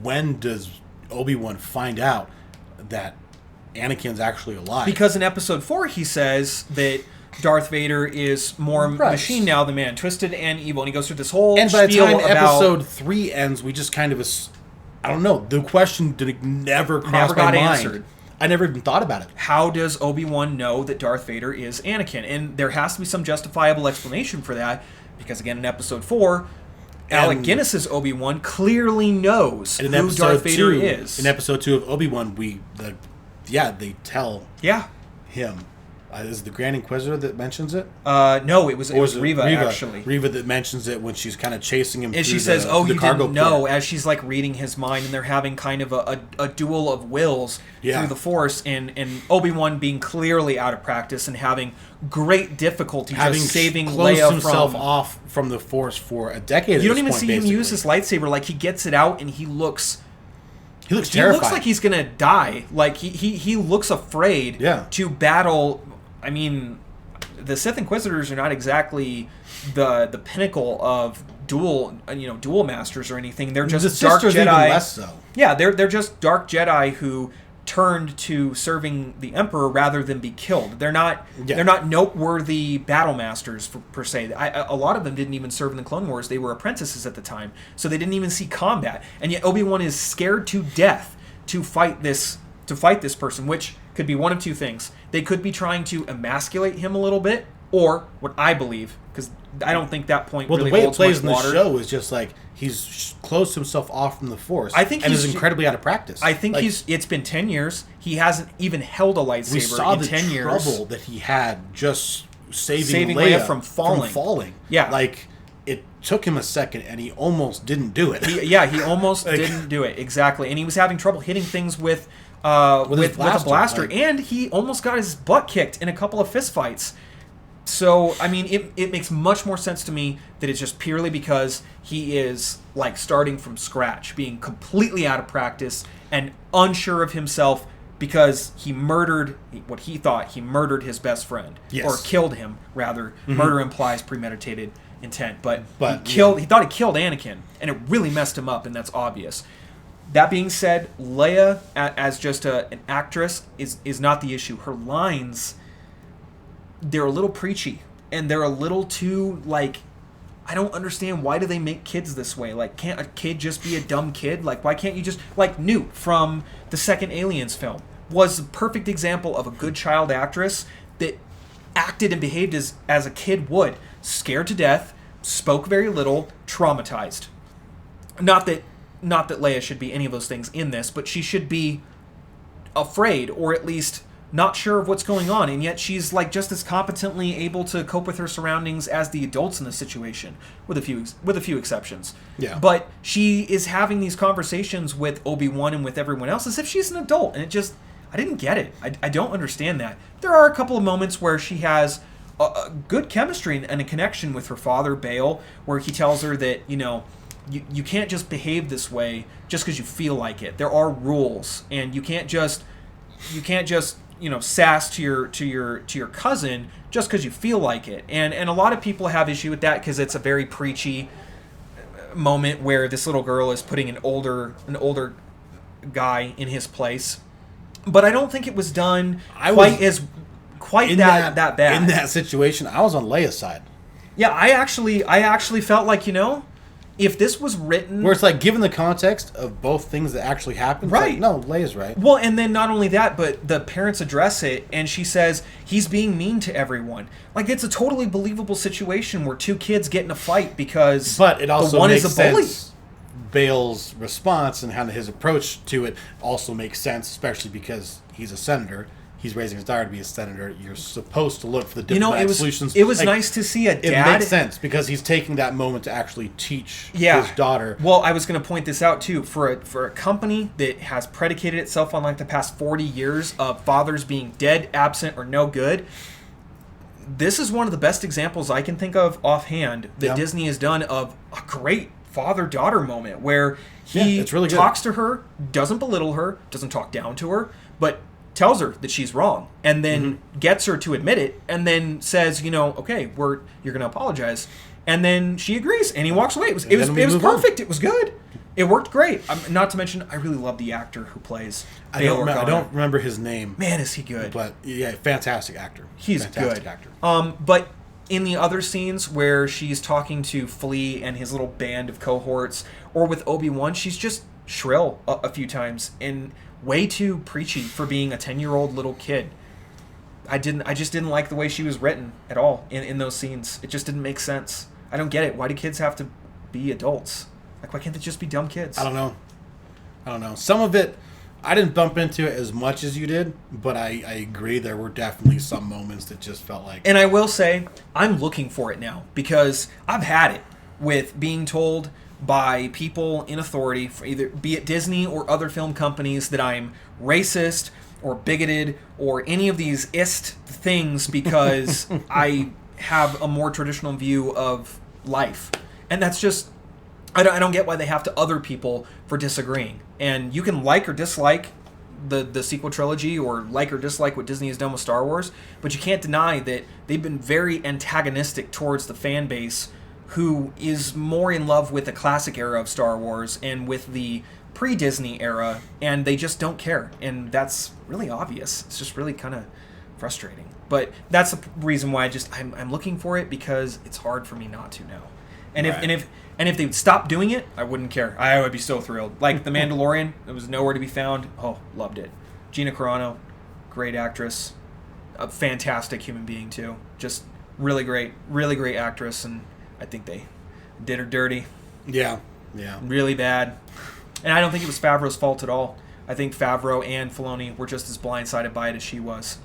when does Obi-Wan find out that Anakin's actually alive? Because in Episode 4, he says that Darth Vader is more machine now than man, twisted and evil, and he goes through this whole and by the spiel time about Episode 3 ends, we just kind of, I don't know, the question never crossed my mind. Answered. I never even thought about it. How does Obi-Wan know that Darth Vader is Anakin? And there has to be some justifiable explanation for that, because again, in Episode 4, Alec Guinness's Obi-Wan clearly knows who Darth Vader is. In Episode 2 of Obi-Wan, they tell him. Is it the Grand Inquisitor that mentions it? No, it was Reva, actually. Reva that mentions it when she's kind of chasing him. And through she says, the you cargo didn't know, port. as she's like reading his mind, and they're having kind of a duel of wills through the Force, and Obi-Wan being clearly out of practice and having great difficulty just saving Leia himself off from the Force for a decade. You don't even see him use his lightsaber. Like, he gets it out and he looks terrified. He looks like he's gonna die. Like he looks afraid to battle. I mean, the Sith Inquisitors are not exactly the pinnacle of dual masters or anything. They're just dark Jedi. Even less so. Yeah, they're just dark Jedi who turned to serving the Emperor rather than be killed. They're not noteworthy battle masters per se. A lot of them didn't even serve in the Clone Wars. They were apprentices at the time, so they didn't even see combat. And yet Obi-Wan is scared to death to fight this person, which could be one of two things. They could be trying to emasculate him a little bit, or what I believe, because I don't think that point really holds much water. The way it plays in the show is just like he's closed himself off from the Force. I think he's incredibly out of practice. I think it's been 10 years. He hasn't even held a lightsaber we saw in 10 years. The trouble that he had just saving Leia from falling. Yeah. Like, it took him a second, and he almost didn't do it. He almost didn't do it, exactly. And he was having trouble hitting things with a blaster. And he almost got his butt kicked in a couple of fistfights. So, I mean, it makes much more sense to me that it's just purely because he is, like, starting from scratch, being completely out of practice and unsure of himself because he murdered what he thought he murdered his best friend. Yes. Or killed him, rather. Mm-hmm. Murder implies premeditated intent. But he thought he killed Anakin, and it really messed him up, and that's obvious. That being said, Leia, as just an actress, is not the issue. Her lines, they're a little preachy, and they're a little too, like, I don't understand, why do they make kids this way? Like, can't a kid just be a dumb kid? Like, why can't you just, like, Newt from the second Aliens film was a perfect example of a good child actress that acted and behaved as a kid would. Scared to death, spoke very little, traumatized. Not that Leia should be any of those things in this, but she should be afraid, or at least not sure of what's going on, and yet she's like just as competently able to cope with her surroundings as the adults in the situation, with a few exceptions. Yeah. But she is having these conversations with Obi-Wan and with everyone else as if she's an adult, and I didn't get it. I don't understand that. There are a couple of moments where she has a good chemistry and a connection with her father, Bail, where he tells her that, you can't just behave this way just because you feel like it. There are rules, and you can't just sass to your cousin just because you feel like it. And a lot of people have issue with that because it's a very preachy moment where this little girl is putting an older guy in his place. But I don't think it was done quite that bad. In that situation, I was on Leia's side. Yeah, I actually felt like, if this was written... Where it's like, given the context of both things that actually happened, right. Like, no, Leia's right. Well, and then not only that, but the parents address it, and she says, he's being mean to everyone. Like, it's a totally believable situation where two kids get in a fight because but it also the one makes is a bully. sense. Bale's response and kind of his approach to it also makes sense, especially because he's a senator. He's raising his daughter to be a senator. You're supposed to look for the diplomatic solutions. It was nice to see a dad. It makes sense because he's taking that moment to actually teach his daughter. Well, I was going to point this out too. For a company that has predicated itself on like the past 40 years of fathers being dead, absent, or no good, this is one of the best examples I can think of offhand that Disney has done of a great father-daughter moment where he it's really talks to her, doesn't belittle her, doesn't talk down to her, but tells her that she's wrong, and then gets her to admit it, and then says, okay, you're going to apologize, and then she agrees, and he walks away. It was perfect. It was good. It worked great. Not to mention, I really love the actor who plays Bail Organa. I don't remember his name. Man, is he good? But yeah, fantastic actor. He's fantastic good. Actor. But in the other scenes where she's talking to Flea and his little band of cohorts, or with Obi-Wan, she's just shrill a few times and way too preachy for being a 10-year-old little kid. I just didn't like the way she was written at all in those scenes. It just didn't make sense. I don't get it. Why do kids have to be adults? Like, why can't they just be dumb kids? I don't know. Some of it, I didn't bump into it as much as you did, but I agree there were definitely some moments that just felt like... And I will say, I'm looking for it now, because I've had it with being told by people in authority, for either be it Disney or other film companies, that I'm racist or bigoted or any of these things because I have a more traditional view of life. And that's just... I don't get why they have to other people for disagreeing. And you can like or dislike the sequel trilogy, or like or dislike what Disney has done with Star Wars, but you can't deny that they've been very antagonistic towards the fan base who is more in love with the classic era of Star Wars and with the pre-Disney era, and they just don't care. And that's really obvious. It's just really kind of frustrating. But that's the reason why I'm looking for it, because it's hard for me not to now. And if they would stop doing it, I wouldn't care. I would be so thrilled. Like The Mandalorian, it was nowhere to be found. Oh, loved it. Gina Carano, great actress, a fantastic human being too. Just really great actress, and I think they did her dirty. Yeah. Really bad. And I don't think it was Favreau's fault at all. I think Favreau and Filoni were just as blindsided by it as she was.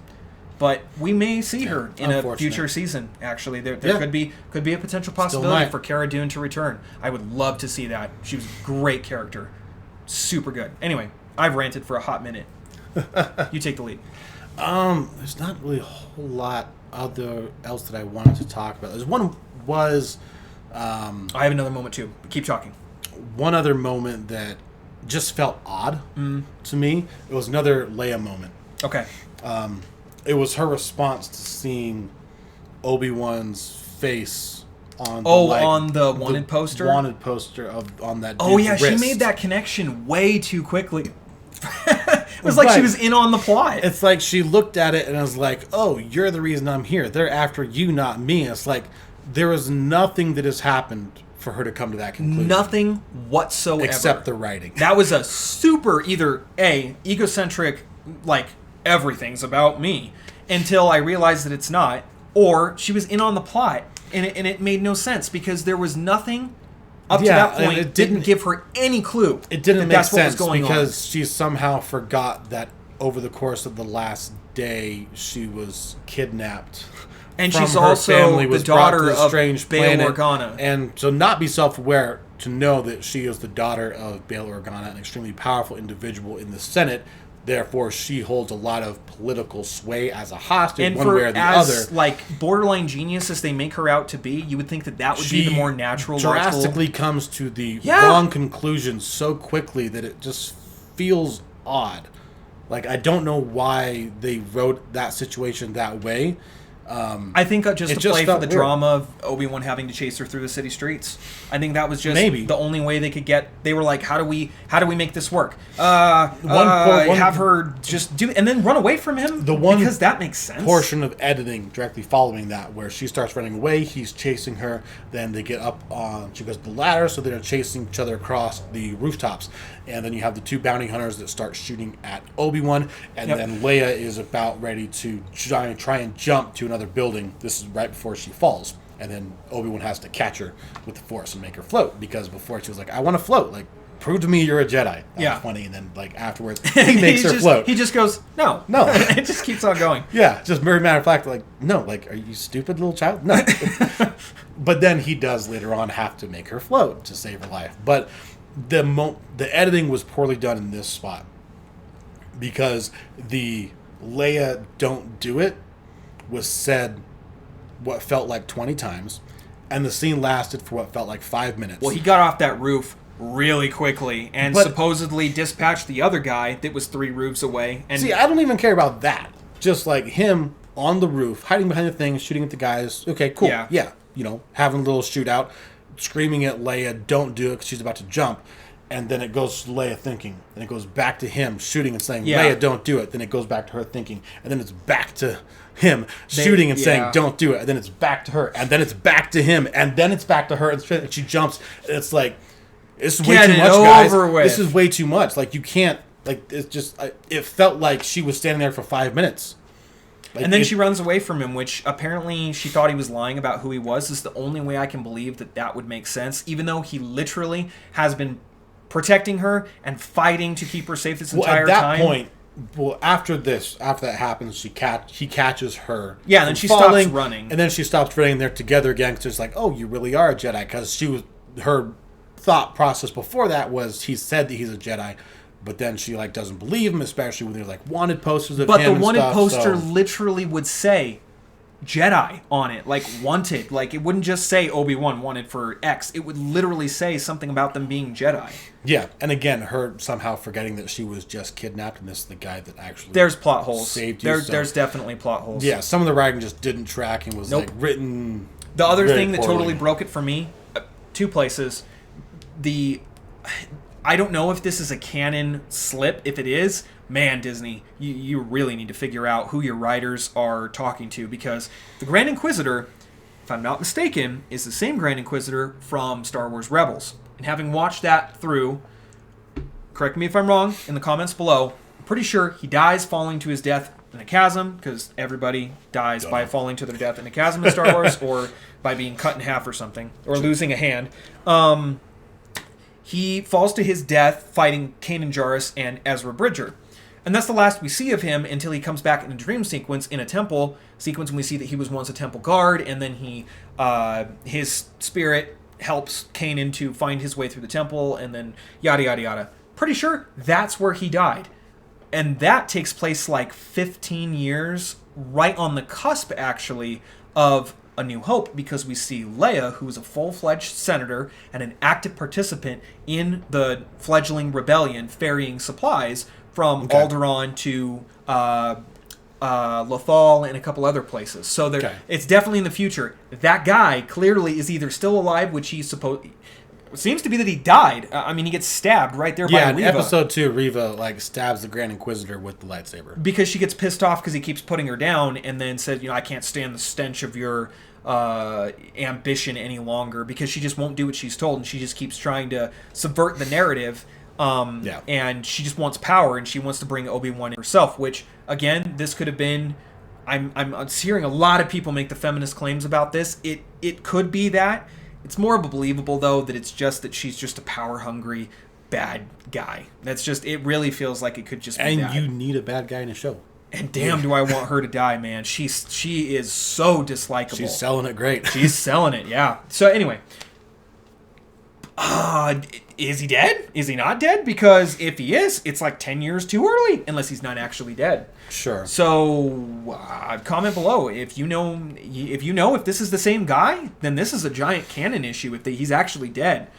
But we may see her in a future season, actually. There could be a potential possibility for Cara Dune to return. I would love to see that. She was a great character. Super good. Anyway, I've ranted for a hot minute. You take the lead. There's not really a whole lot else that I wanted to talk about. There's one was... I have another moment too. Keep talking. One other moment that just felt odd to me. It was another Leia moment. Okay. It was her response to seeing Obi-Wan's face on the on the wanted poster? Wanted poster on that dude's yeah, wrist. she made that connection way too quickly. It was like she was in on the plot. It's like she looked at it and was like, oh, you're the reason I'm here. They're after you, not me. It's like there is nothing that has happened for her to come to that conclusion. Nothing whatsoever. Except the writing. That was a super egocentric, like, everything's about me, until I realized that it's not, or she was in on the plot, and it made no sense, because there was nothing up to that point. It didn't give her any clue. It didn't make sense what was going because she somehow forgot that over the course of the last day she was kidnapped. And she's also the daughter of Bail Organa. And to not be self-aware, to know that she is the daughter of Bail Organa, an extremely powerful individual in the Senate. Therefore, she holds a lot of political sway as a hostage, one way or the other. Like, borderline genius as they make her out to be, you would think that would be the more natural, drastically comes to the wrong conclusion so quickly that it just feels odd. Like, I don't know why they wrote that situation that way. I think just to play for the drama of Obi-Wan having to chase her through the city streets. I think that was just the only way they could get. They were like, how do we make this work? Have her just do and then run away from him. Because that makes sense. Portion of editing directly following that, where she starts running away, he's chasing her. Then they get up on. She goes to the ladder, so they're chasing each other across the rooftops. And then you have the two bounty hunters that start shooting at Obi-Wan, and then Leia is about ready to try and jump to another building. This is right before she falls, and then Obi-Wan has to catch her with the Force and make her float, because before she was like, I want to float, like, prove to me you're a Jedi. That was funny, and then like afterwards he makes her float. He just goes, no. It just keeps on going. Yeah, just very matter of fact, like, no, like, are you stupid, little child? No. But then he does later on have to make her float to save her life. But the editing was poorly done in this spot, because the Leia don't do it was said what felt like 20 times, and the scene lasted for what felt like 5 minutes. Well, he got off that roof really quickly and supposedly dispatched the other guy that was 3 roofs away. And see, I don't even care about that. Just like him on the roof, hiding behind the thing, shooting at the guys. Okay, cool. Yeah. You know, having a little shootout, screaming at Leia, don't do it, because she's about to jump. And then it goes to Leia thinking. Then it goes back to him shooting and saying, Leia, don't do it. Then it goes back to her thinking. And then it's back to him shooting and saying, don't do it. And then it's back to her. And then it's back to him. And then it's back to her. And she jumps. And it's like, this is way too much, guys. This is way too much. Like, you can't, like, it's just, it felt like she was standing there for 5 minutes. Like, and then she runs away from him, which apparently she thought he was lying about who he was. This is the only way I can believe that would make sense, even though he literally has been protecting her and fighting to keep her safe this entire time. At that point, after that happens, he catches her. Yeah, and then she stops running. And then she stops running, and they're together again, because it's like, oh, you really are a Jedi, because her thought process before that was he said that he's a Jedi. But then she like doesn't believe him, especially when there's like wanted posters of him. But the wanted poster literally would say Jedi on it, like wanted. Like it wouldn't just say Obi-Wan wanted for X. It would literally say something about them being Jedi. Yeah, and again, her somehow forgetting that she was just kidnapped, and this is the guy that actually there's plot holes. Saved you. There's definitely plot holes. Yeah, some of the writing just didn't track and was like written. The other thing that totally broke it for me, 2 places. I don't know if this is a canon slip. If it is, man, Disney, you really need to figure out who your writers are talking to, because the Grand Inquisitor, if I'm not mistaken, is the same Grand Inquisitor from Star Wars Rebels. And having watched that through, correct me if I'm wrong in the comments below, I'm pretty sure he dies falling to his death in a chasm, because everybody dies by falling to their death in a chasm in Star Wars, or by being cut in half or something, or losing a hand. He falls to his death fighting Kanan Jarrus and Ezra Bridger. And that's the last we see of him until he comes back in a dream sequence in a temple sequence, when we see that he was once a temple guard, and then his spirit helps Kanan to find his way through the temple, and then yada, yada, yada. Pretty sure that's where he died. And that takes place like 15 years, right on the cusp, actually, of A New Hope, because we see Leia, who's a full-fledged senator and an active participant in the fledgling rebellion, ferrying supplies from Alderaan to Lothal and a couple other places. So it's definitely in the future. That guy clearly is either still alive, which he seems to be that he died. I mean, he gets stabbed right there by Reva. Yeah, in episode 2, Reva like stabs the Grand Inquisitor with the lightsaber. Because she gets pissed off because he keeps putting her down, and then said, I can't stand the stench of your ambition any longer, because she just won't do what she's told, and she just keeps trying to subvert the narrative. And she just wants power, and she wants to bring Obi-Wan in herself, which, again, this could have been... I'm hearing a lot of people make the feminist claims about this. It could be that. It's more believable, though, that it's just that she's just a power-hungry bad guy. That's just... It really feels like it could just be that. And you need a bad guy in a show. And damn, do I want her to die, man. She is so dislikable. She's selling it great. She's selling it, yeah. So anyway, is he dead? Is he not dead? Because if he is, it's like 10 years too early, unless he's not actually dead. Sure. So comment below if you know if this is the same guy. Then this is a giant canon issue if he's actually dead.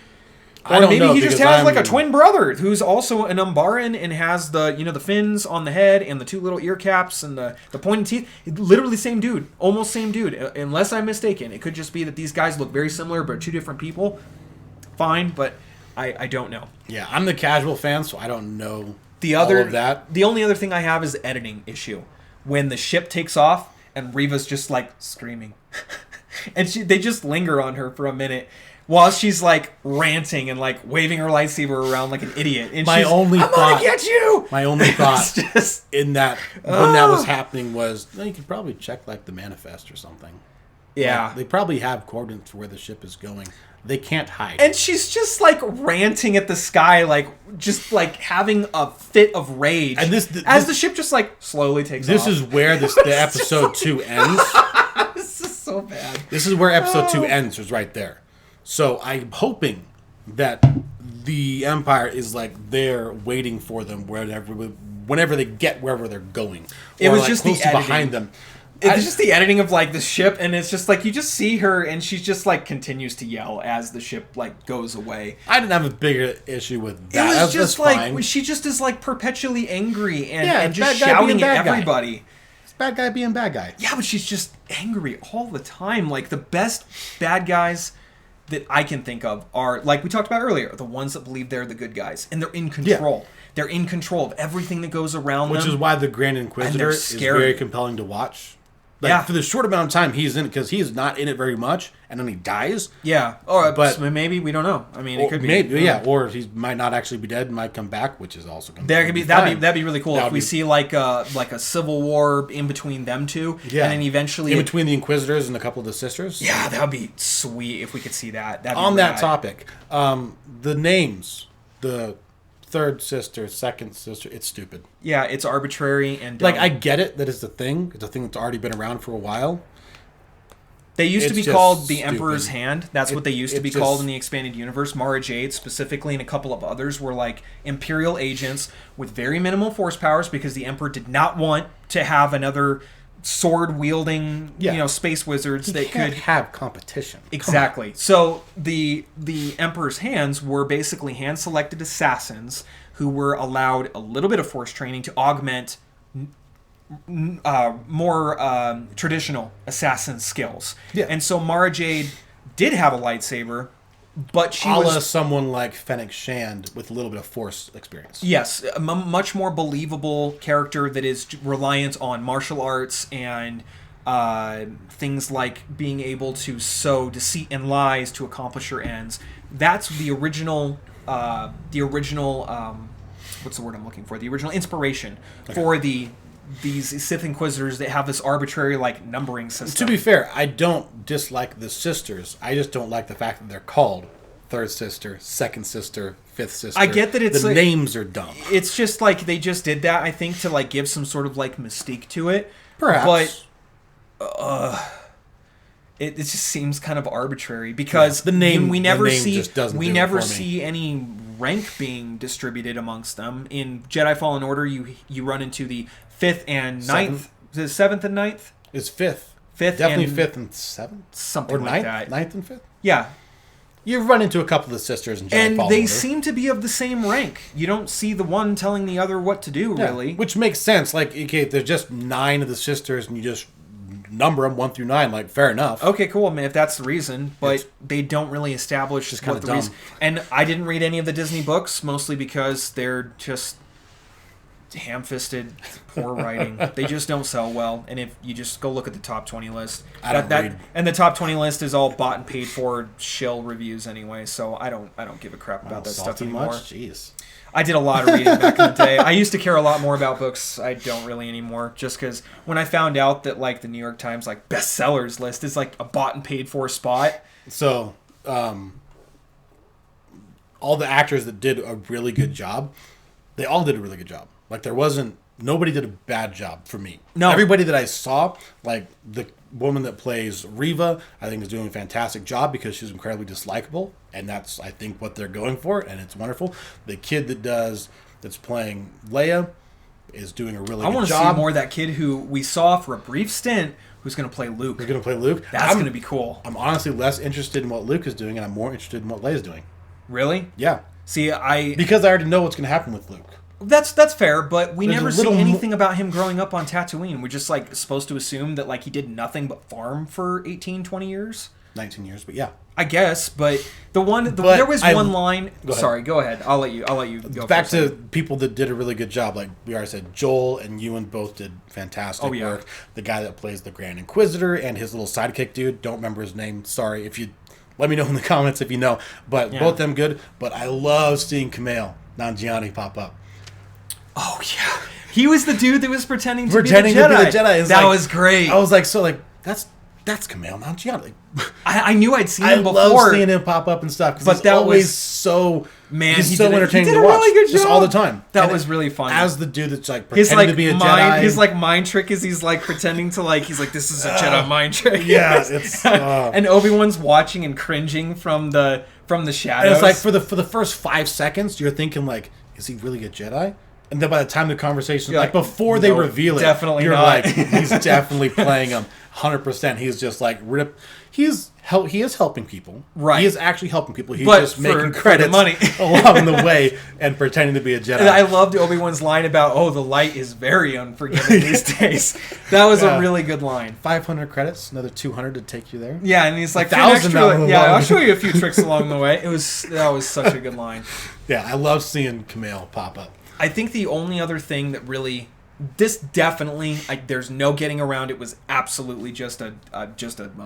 I Or don't maybe know, he just because has like a I'm- twin brother who's also an Umbaran and has the fins on the head and the 2 little ear caps and the pointed teeth. Literally same dude, almost same dude. Unless I'm mistaken, it could just be that these guys look very similar but 2 different people. Fine, but I don't know. Yeah, I'm the casual fan, so I don't know All of that. The only other thing I have is the editing issue. When the ship takes off and Reva's just like screaming. And they just linger on her for a minute while she's like ranting and like waving her lightsaber around like an idiot. And My only I'm thought- gonna get you! My only thought just- in that when that was happening was, you could probably check like the manifest or something. Yeah. Like, they probably have coordinates for where the ship is going. They can't hide. And she's just like ranting at the sky, like just like having a fit of rage. And as the ship just like slowly takes off. This is where the episode 2 ends. This is so bad. This is where episode 2 ends, is right there. So I'm hoping that the Empire is like there waiting for them whenever they get wherever they're going. It Or, was like, just the close to editing. behind them. It's just the editing of like the ship, and it's just like you just see her, and she's just like continues to yell as the ship like goes away. I didn't have a bigger issue with that. It was That's just fine. like she just is like perpetually angry and, Yeah, and just bad guy being shouting at bad guy. everybody. It's bad guy being bad guy. Yeah, but she's just angry all the time. Like the best bad guys that I can think of are, like we talked about earlier, the ones that believe they're the good guys, and they're in control. Yeah. They're in control of everything that goes around them. Which is why the Grand Inquisitor they're is scary. very compelling to watch. Like, Yeah. for the short amount of time he's in it, because he's not in it very much, and then he dies. Yeah, or But- maybe we don't know. I mean, Or it could be. maybe, yeah, or he might not actually be dead and might come back, which is also going There could be that'd be really cool That if would we be- see like a civil war in between them two, Yeah. and then eventually in between the Inquisitors and a couple of the sisters. Yeah, that would be sweet if we could see that. That'd be On that rad. topic, the names, the third sister, second sister, it's stupid. Yeah, it's arbitrary and Like, dumb. I get it that it's a thing. It's a thing that's already been around for a while. They used to It's be just called the stupid. Emperor's Hand. That's what they used to it be just- called in the expanded universe. Mara Jade, specifically, and a couple of others were like Imperial agents with very minimal force powers because the Emperor did not want to have another sword-wielding, Yeah. space wizards that Can't could have competition. Exactly. So the Emperor's Hands were basically hand-selected assassins who were allowed a little bit of force training to augment more traditional assassin skills. Yeah. And so Mara Jade did have a lightsaber, but she A la was someone like Fennec Shand with a little bit of force experience. yes, a much more believable character that is reliant on martial arts and things like being able to sow deceit and lies to accomplish your ends. That's the original. What's the word I'm looking for? The original inspiration for these Sith Inquisitors that have this arbitrary like numbering system. To be fair, I don't dislike the sisters. I just don't like the fact that they're called third sister, second sister, fifth sister. I get that it's the like- names are dumb. It's just like they just did that, I think, to like give some sort of like mystique to it. Perhaps. But it just seems kind of arbitrary because Yeah, the name- we never the name see just doesn't we do it never for me. see any rank being distributed amongst them. In Jedi Fallen Order, you run into the 5th and 9th, the 7th and 9th, It's fifth. 5th Definitely and fifth and seventh. something Or like ninth? that. Ninth and fifth? Yeah, You've run into a couple of the sisters in Jedi and Fallen they Order. seem to be of the same rank. You don't see the one telling the other what to do, Yeah, really. which makes sense. Like, okay, there's just 9 of the sisters and you just number them 1 through 9. Like, fair enough. Okay, cool. I mean, if that's the reason, but they don't really establish just what kinda the reason. dumb. And I didn't read any of the Disney books, mostly because they're just ham-fisted, poor writing. They just don't sell well. And if you just go look at the top 20 list, I don't read. and the top 20 list is all bought and paid for shill reviews anyway. So I don't give a crap about that stuff Salty anymore. much? Jeez. I did a lot of reading back in the day. I used to care a lot more about books. I don't really anymore. Just because when I found out that like the New York Times like bestsellers list is like a bought and paid for spot. So, all the actors that did a really good job, they all did a really good job. Like, nobody did a bad job for me. No. Everybody that I saw, like the woman that plays Reva, I think is doing a fantastic job because she's incredibly dislikable, and that's, I think, what they're going for, and it's wonderful. The kid that's playing Leia is doing a really I good want to job. see more of that kid who we saw for a brief stint who's going to play Luke. Who's going to play Luke? That's going to be cool. I'm honestly less interested in what Luke is doing, and I'm more interested in what Leia's doing. Really? Yeah. See, Because I already know what's going to happen with Luke. That's fair, but we There's never a see little anything about him growing up on Tatooine. We're just like supposed to assume that like he did nothing but farm for 18, 20 years. 19 years, but yeah. I guess, but there was one line. Go ahead. Sorry, go ahead. I'll let you go. Back to people that did a really good job. Like we already said, Joel and Ewan both did fantastic work. The guy that plays the Grand Inquisitor and his little sidekick dude, don't remember his name. Sorry, if you let me know in the comments if you know. But both of them good. But I love seeing Kumail Nanjiani pop up. Oh yeah, he was the dude that was pretending to be the Jedi. That was great. I was like, that's Kumail Nanjiani. I knew I'd seen him before. I love seeing him pop up and stuff. But that always was so he's so entertaining to watch. Really good job. Just all the time. That was really fun. As the dude that's like pretending to be a Jedi. His like mind trick is he's like pretending to like he's like this is a Jedi mind trick. Yeah, it's and Obi-Wan's watching and cringing from the shadows. And it's like for the first 5 seconds you're thinking like, is he really a Jedi? And then by the time the conversation, like before they reveal it, definitely you're not. like, he's definitely playing him 100%. He's just like he is helping people. Right. He is actually helping people. He's but just making for credits the money along the way and pretending to be a Jedi. And I loved Obi-Wan's line about, the light is very unforgiving these days. That was a really good line. 500 credits, another 200 to take you there. Yeah, and he's like, 1,000 I'll show you a few tricks along the way. That was such a good line. Yeah, I love seeing Kumail pop up. I think the only other thing that really, this definitely, there's no getting around. It was absolutely just a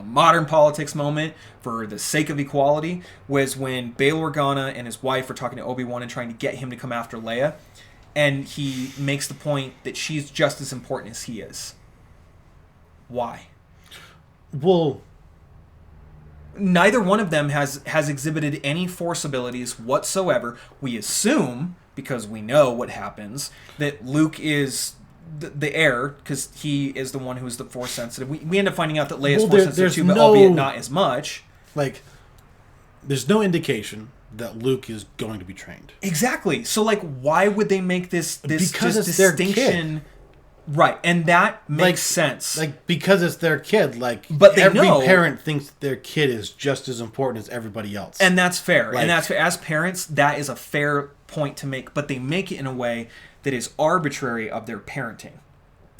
modern politics moment for the sake of equality. Was when Bail Organa and his wife are talking to Obi-Wan and trying to get him to come after Leia, and he makes the point that she's just as important as he is. Why? Well, neither one of them has exhibited any Force abilities whatsoever. We assume, because we know what happens, that Luke is the heir, because he is the one who is the Force sensitive. We end up finding out that Leia's Force sensitive too, but albeit not as much. Like, there's no indication that Luke is going to be trained. Exactly. So, like, why would they make this because just it's distinction? Their kid. Right, and that makes sense. Like, because it's their kid. Like, but every parent thinks their kid is just as important as everybody else. And that's fair. Like, and that's fair. As parents, that is a fair point to make. But they make it in a way that is arbitrary of their parenting.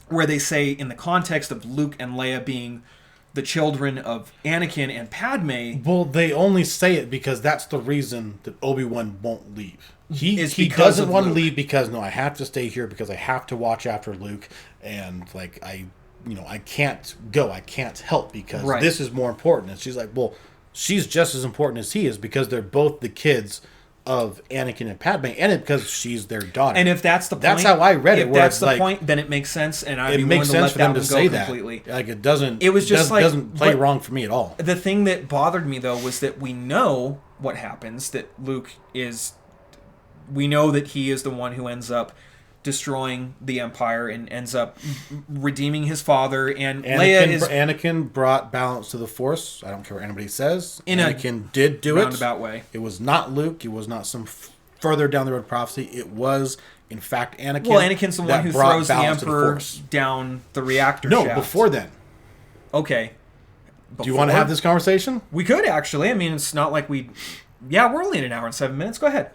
Where they say, in the context of Luke and Leia being the children of Anakin and Padme... Well, they only say it because that's the reason that Obi-Wan won't leave. He doesn't want to leave because, no, I have to stay here because I have to watch after Luke. And, like, I can't go. I can't help because this is more important. And she's like, well, she's just as important as he is because they're both the kids of Anakin and Padme, and because she's their daughter. And if that's the point, that's how I read it. If that's the point, then it makes sense, and I'd be willing to let that one go completely. Like it doesn't. It was just doesn't play wrong for me at all. The thing that bothered me though was that we know what happens. That Luke is. We know that he is the one who ends up destroying the Empire and ends up redeeming his father. And Anakin brought balance to the Force. I don't care what anybody says. Anakin did do it. Roundabout way. It was not Luke. It was not some further down the road prophecy. It was, in fact, Anakin. Well, Anakin's the one who throws the Emperor down the reactor shaft. No, before then. Okay. Do you want to have this conversation? We could, actually. I mean, it's not like we... Yeah, we're only in an hour and 7 minutes. Go ahead.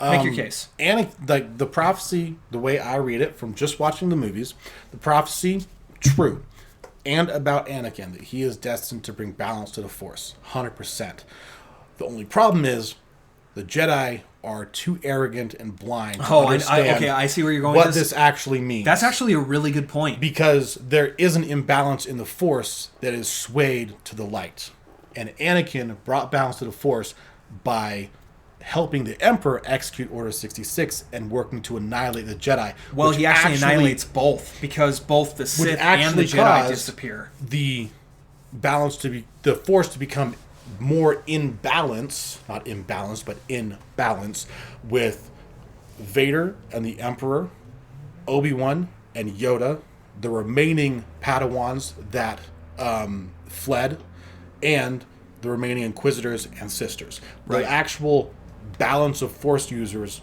Make your case. Like the prophecy, the way I read it from just watching the movies, the prophecy, true. And about Anakin, that he is destined to bring balance to the Force. 100%. The only problem is the Jedi are too arrogant and blind to understand I see where you're going what with this actually means. That's actually a really good point. Because there is an imbalance in the Force that is swayed to the light. And Anakin brought balance to the Force by helping the Emperor execute Order 66 and working to annihilate the Jedi. Well, he actually annihilates both, because both the Sith and the Jedi disappear. The Force to become more in balance, not imbalanced, but in balance with Vader and the Emperor, Obi-Wan and Yoda, the remaining Padawans that fled, and the remaining Inquisitors and Sisters. Right. The actual balance of Force users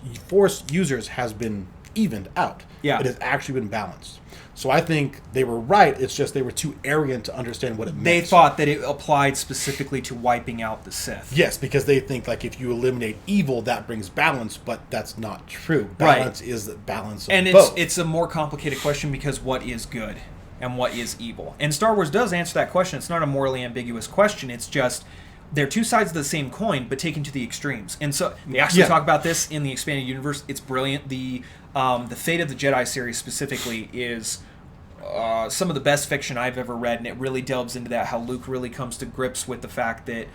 has been evened out. Yeah. It has actually been balanced. So I think they were right. It's just they were too arrogant to understand what it meant. They thought that it applied specifically to wiping out the Sith. Yes, because they think like if you eliminate evil, that brings balance, but that's not true. Balance is the balance of both. And it's a more complicated question because what is good and what is evil? And Star Wars does answer that question. It's not a morally ambiguous question. It's just they're two sides of the same coin, but taken to the extremes. And so they actually talk about this in the expanded universe. It's brilliant. The Fate of the Jedi series specifically is some of the best fiction I've ever read, and it really delves into that, how Luke really comes to grips with the fact that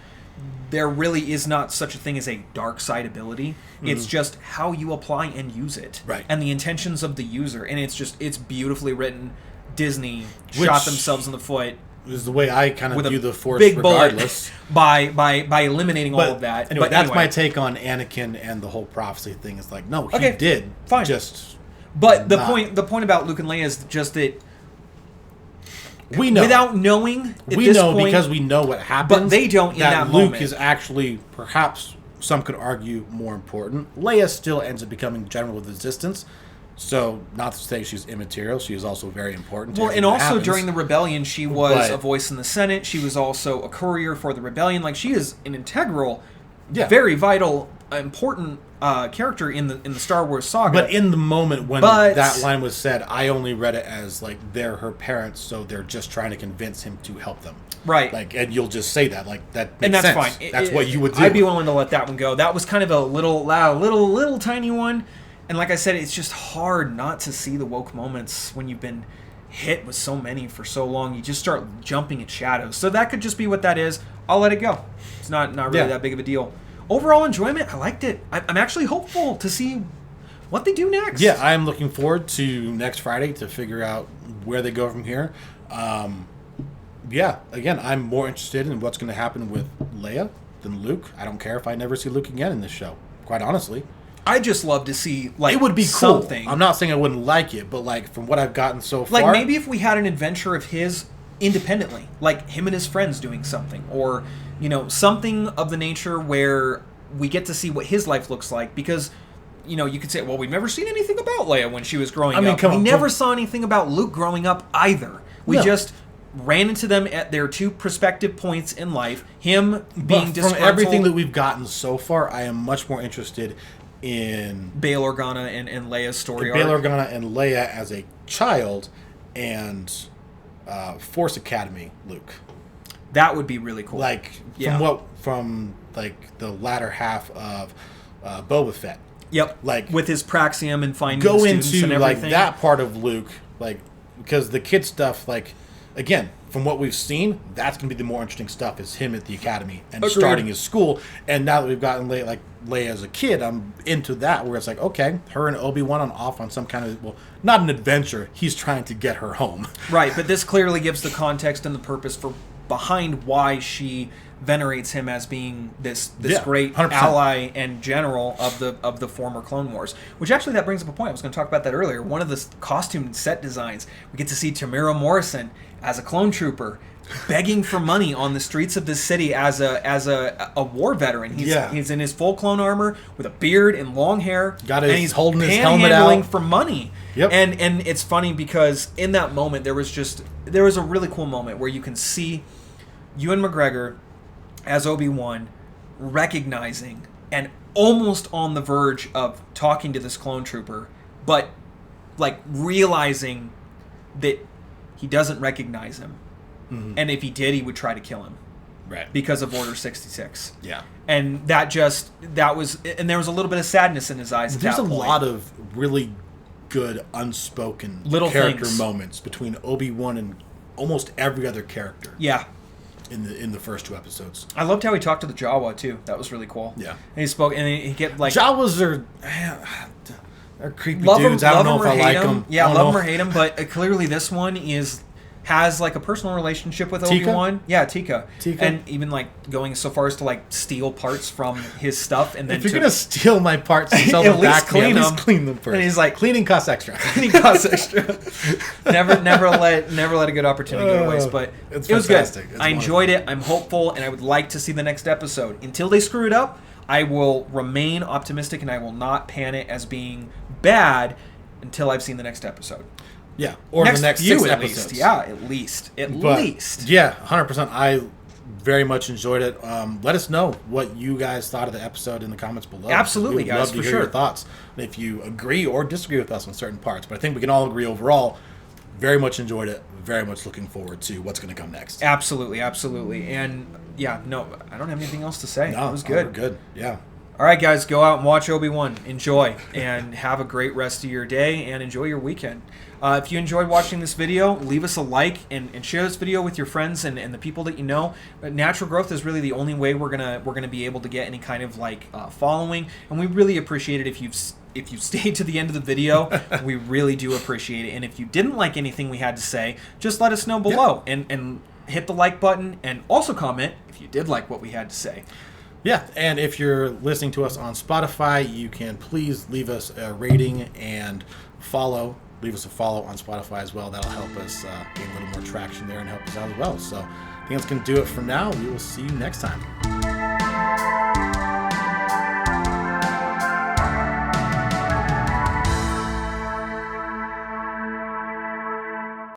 there really is not such a thing as a dark side ability. It's just how you apply and use it. Right. And the intentions of the user. And it's beautifully written. Disney shot themselves in the foot. Is the way I kind of view the Force big regardless. by eliminating all of that. Anyway, that's my take on Anakin and the whole prophecy thing. It's like, no, he did. Fine. But the point about Luke and Leia is just that we know. Without knowing at we this know point, because we know what happens. But they don't in that Luke moment. is actually, perhaps, some could argue, more important. Leia still ends up becoming General of Resistance. So, not to say she's immaterial, she is also very important. Well, and also during the rebellion, she was a voice in the Senate. She was also a courier for the rebellion. Like, she is an integral, very vital, important character in the Star Wars saga. But in the moment when that line was said, I only read it as, like, they're her parents, so they're just trying to convince him to help them. Right. Like, and you'll just say that. Like, that makes and that's sense. fine. That's what you would do. I'd be willing to let that one go. That was kind of a little tiny one. And like I said, it's just hard not to see the woke moments when you've been hit with so many for so long. You just start jumping at shadows. So that could just be what that is. I'll let it go. It's not really that big of a deal. Overall enjoyment, I liked it. I'm actually hopeful to see what they do next. Yeah, I'm looking forward to next Friday to figure out where they go from here. Again, I'm more interested in what's going to happen with Leia than Luke. I don't care if I never see Luke again in this show, quite honestly. I'd just love to see, like, it would be something. Cool. I'm not saying I wouldn't like it, but, like, from what I've gotten so far... Like, maybe if we had an adventure of his independently, like him and his friends doing something, or, you know, something of the nature where we get to see what his life looks like, because, you know, you could say, well, we've never seen anything about Leia when she was growing up. We never saw anything about Luke growing up either. We just ran into them at their two prospective points in life, him being disgruntled. From everything that we've gotten so far, I am much more interested in Bail Organa and Leia's story arc. Bail Organa and Leia as a child, and Force Academy Luke. That would be really cool. Like from the latter half of Boba Fett. Yep. Like with his Praxium and finding go the students into and everything. Like that part of Luke, like because the kid stuff, like again, from what we've seen, that's going to be the more interesting stuff is him at the academy and starting his school. And now that we've gotten Leia as a kid, I'm into that where it's like, okay, her and Obi-Wan on off on some kind of, well, not an adventure. He's trying to get her home. Right, but this clearly gives the context and the purpose for behind why she venerates him as being this great 100%. ally and general of the former Clone Wars. Which actually that brings up a point. I was going to talk about that earlier. One of the costume set designs, we get to see Tamira Morrison as a clone trooper begging for money on the streets of this city as a war veteran. He's in his full clone armor with a beard and long hair, and he's holding his helmet out for money. Yep. And it's funny because in that moment there was a really cool moment where you can see Ewan McGregor as Obi-Wan recognizing and almost on the verge of talking to this clone trooper, but like realizing that he doesn't recognize him. Mm-hmm. And if he did, he would try to kill him. Right. Because of Order 66. Yeah. And there was a little bit of sadness in his eyes at that point. There's a lot of really good unspoken little character things. Moments between Obi-Wan and almost every other character. Yeah. In the first two episodes. I loved how he talked to the Jawa too. That was really cool. Yeah. And he spoke, and he kept like Jawas are creepy dudes. I don't know if I like them. Yeah, love him or hate him, but clearly this one has like a personal relationship with Obi-Wan. Yeah, Tika. And even like going so far as to like steal parts from his stuff, and then if you're gonna steal my parts and sell them back, at least clean them first. And he's like, cleaning costs extra. never let a good opportunity go to waste. But it was good. I enjoyed it. I'm hopeful, and I would like to see the next episode. Until they screw it up, I will remain optimistic, and I will not pan it as being bad until I've seen the next episode. Yeah, or the next few 6 at episodes. least. Yeah, at least. Yeah, 100%. I very much enjoyed it. Let us know what you guys thought of the episode in the comments below. Absolutely, we would guys, love to for hear sure. your thoughts. If you agree or disagree with us on certain parts, but I think we can all agree overall. Very much enjoyed it. Very much looking forward to what's going to come next. Absolutely, absolutely. And yeah, no, I don't have anything else to say. No, it was good. We're good. Yeah. All right, guys, go out and watch Obi-Wan. Enjoy, and have a great rest of your day, and enjoy your weekend. If you enjoyed watching this video, leave us a like and share this video with your friends and the people that you know. Natural growth is really the only way we're gonna be able to get any kind of following, and we really appreciate it if you stayed to the end of the video. We really do appreciate it. And if you didn't like anything we had to say, just let us know below and hit the like button, and also comment if you did like what we had to say. Yeah, and if you're listening to us on Spotify, you can please leave us a rating and follow. Leave us a follow on Spotify as well. That'll help us gain a little more traction there and help us out as well. So I think that's going to do it for now. We will see you next time.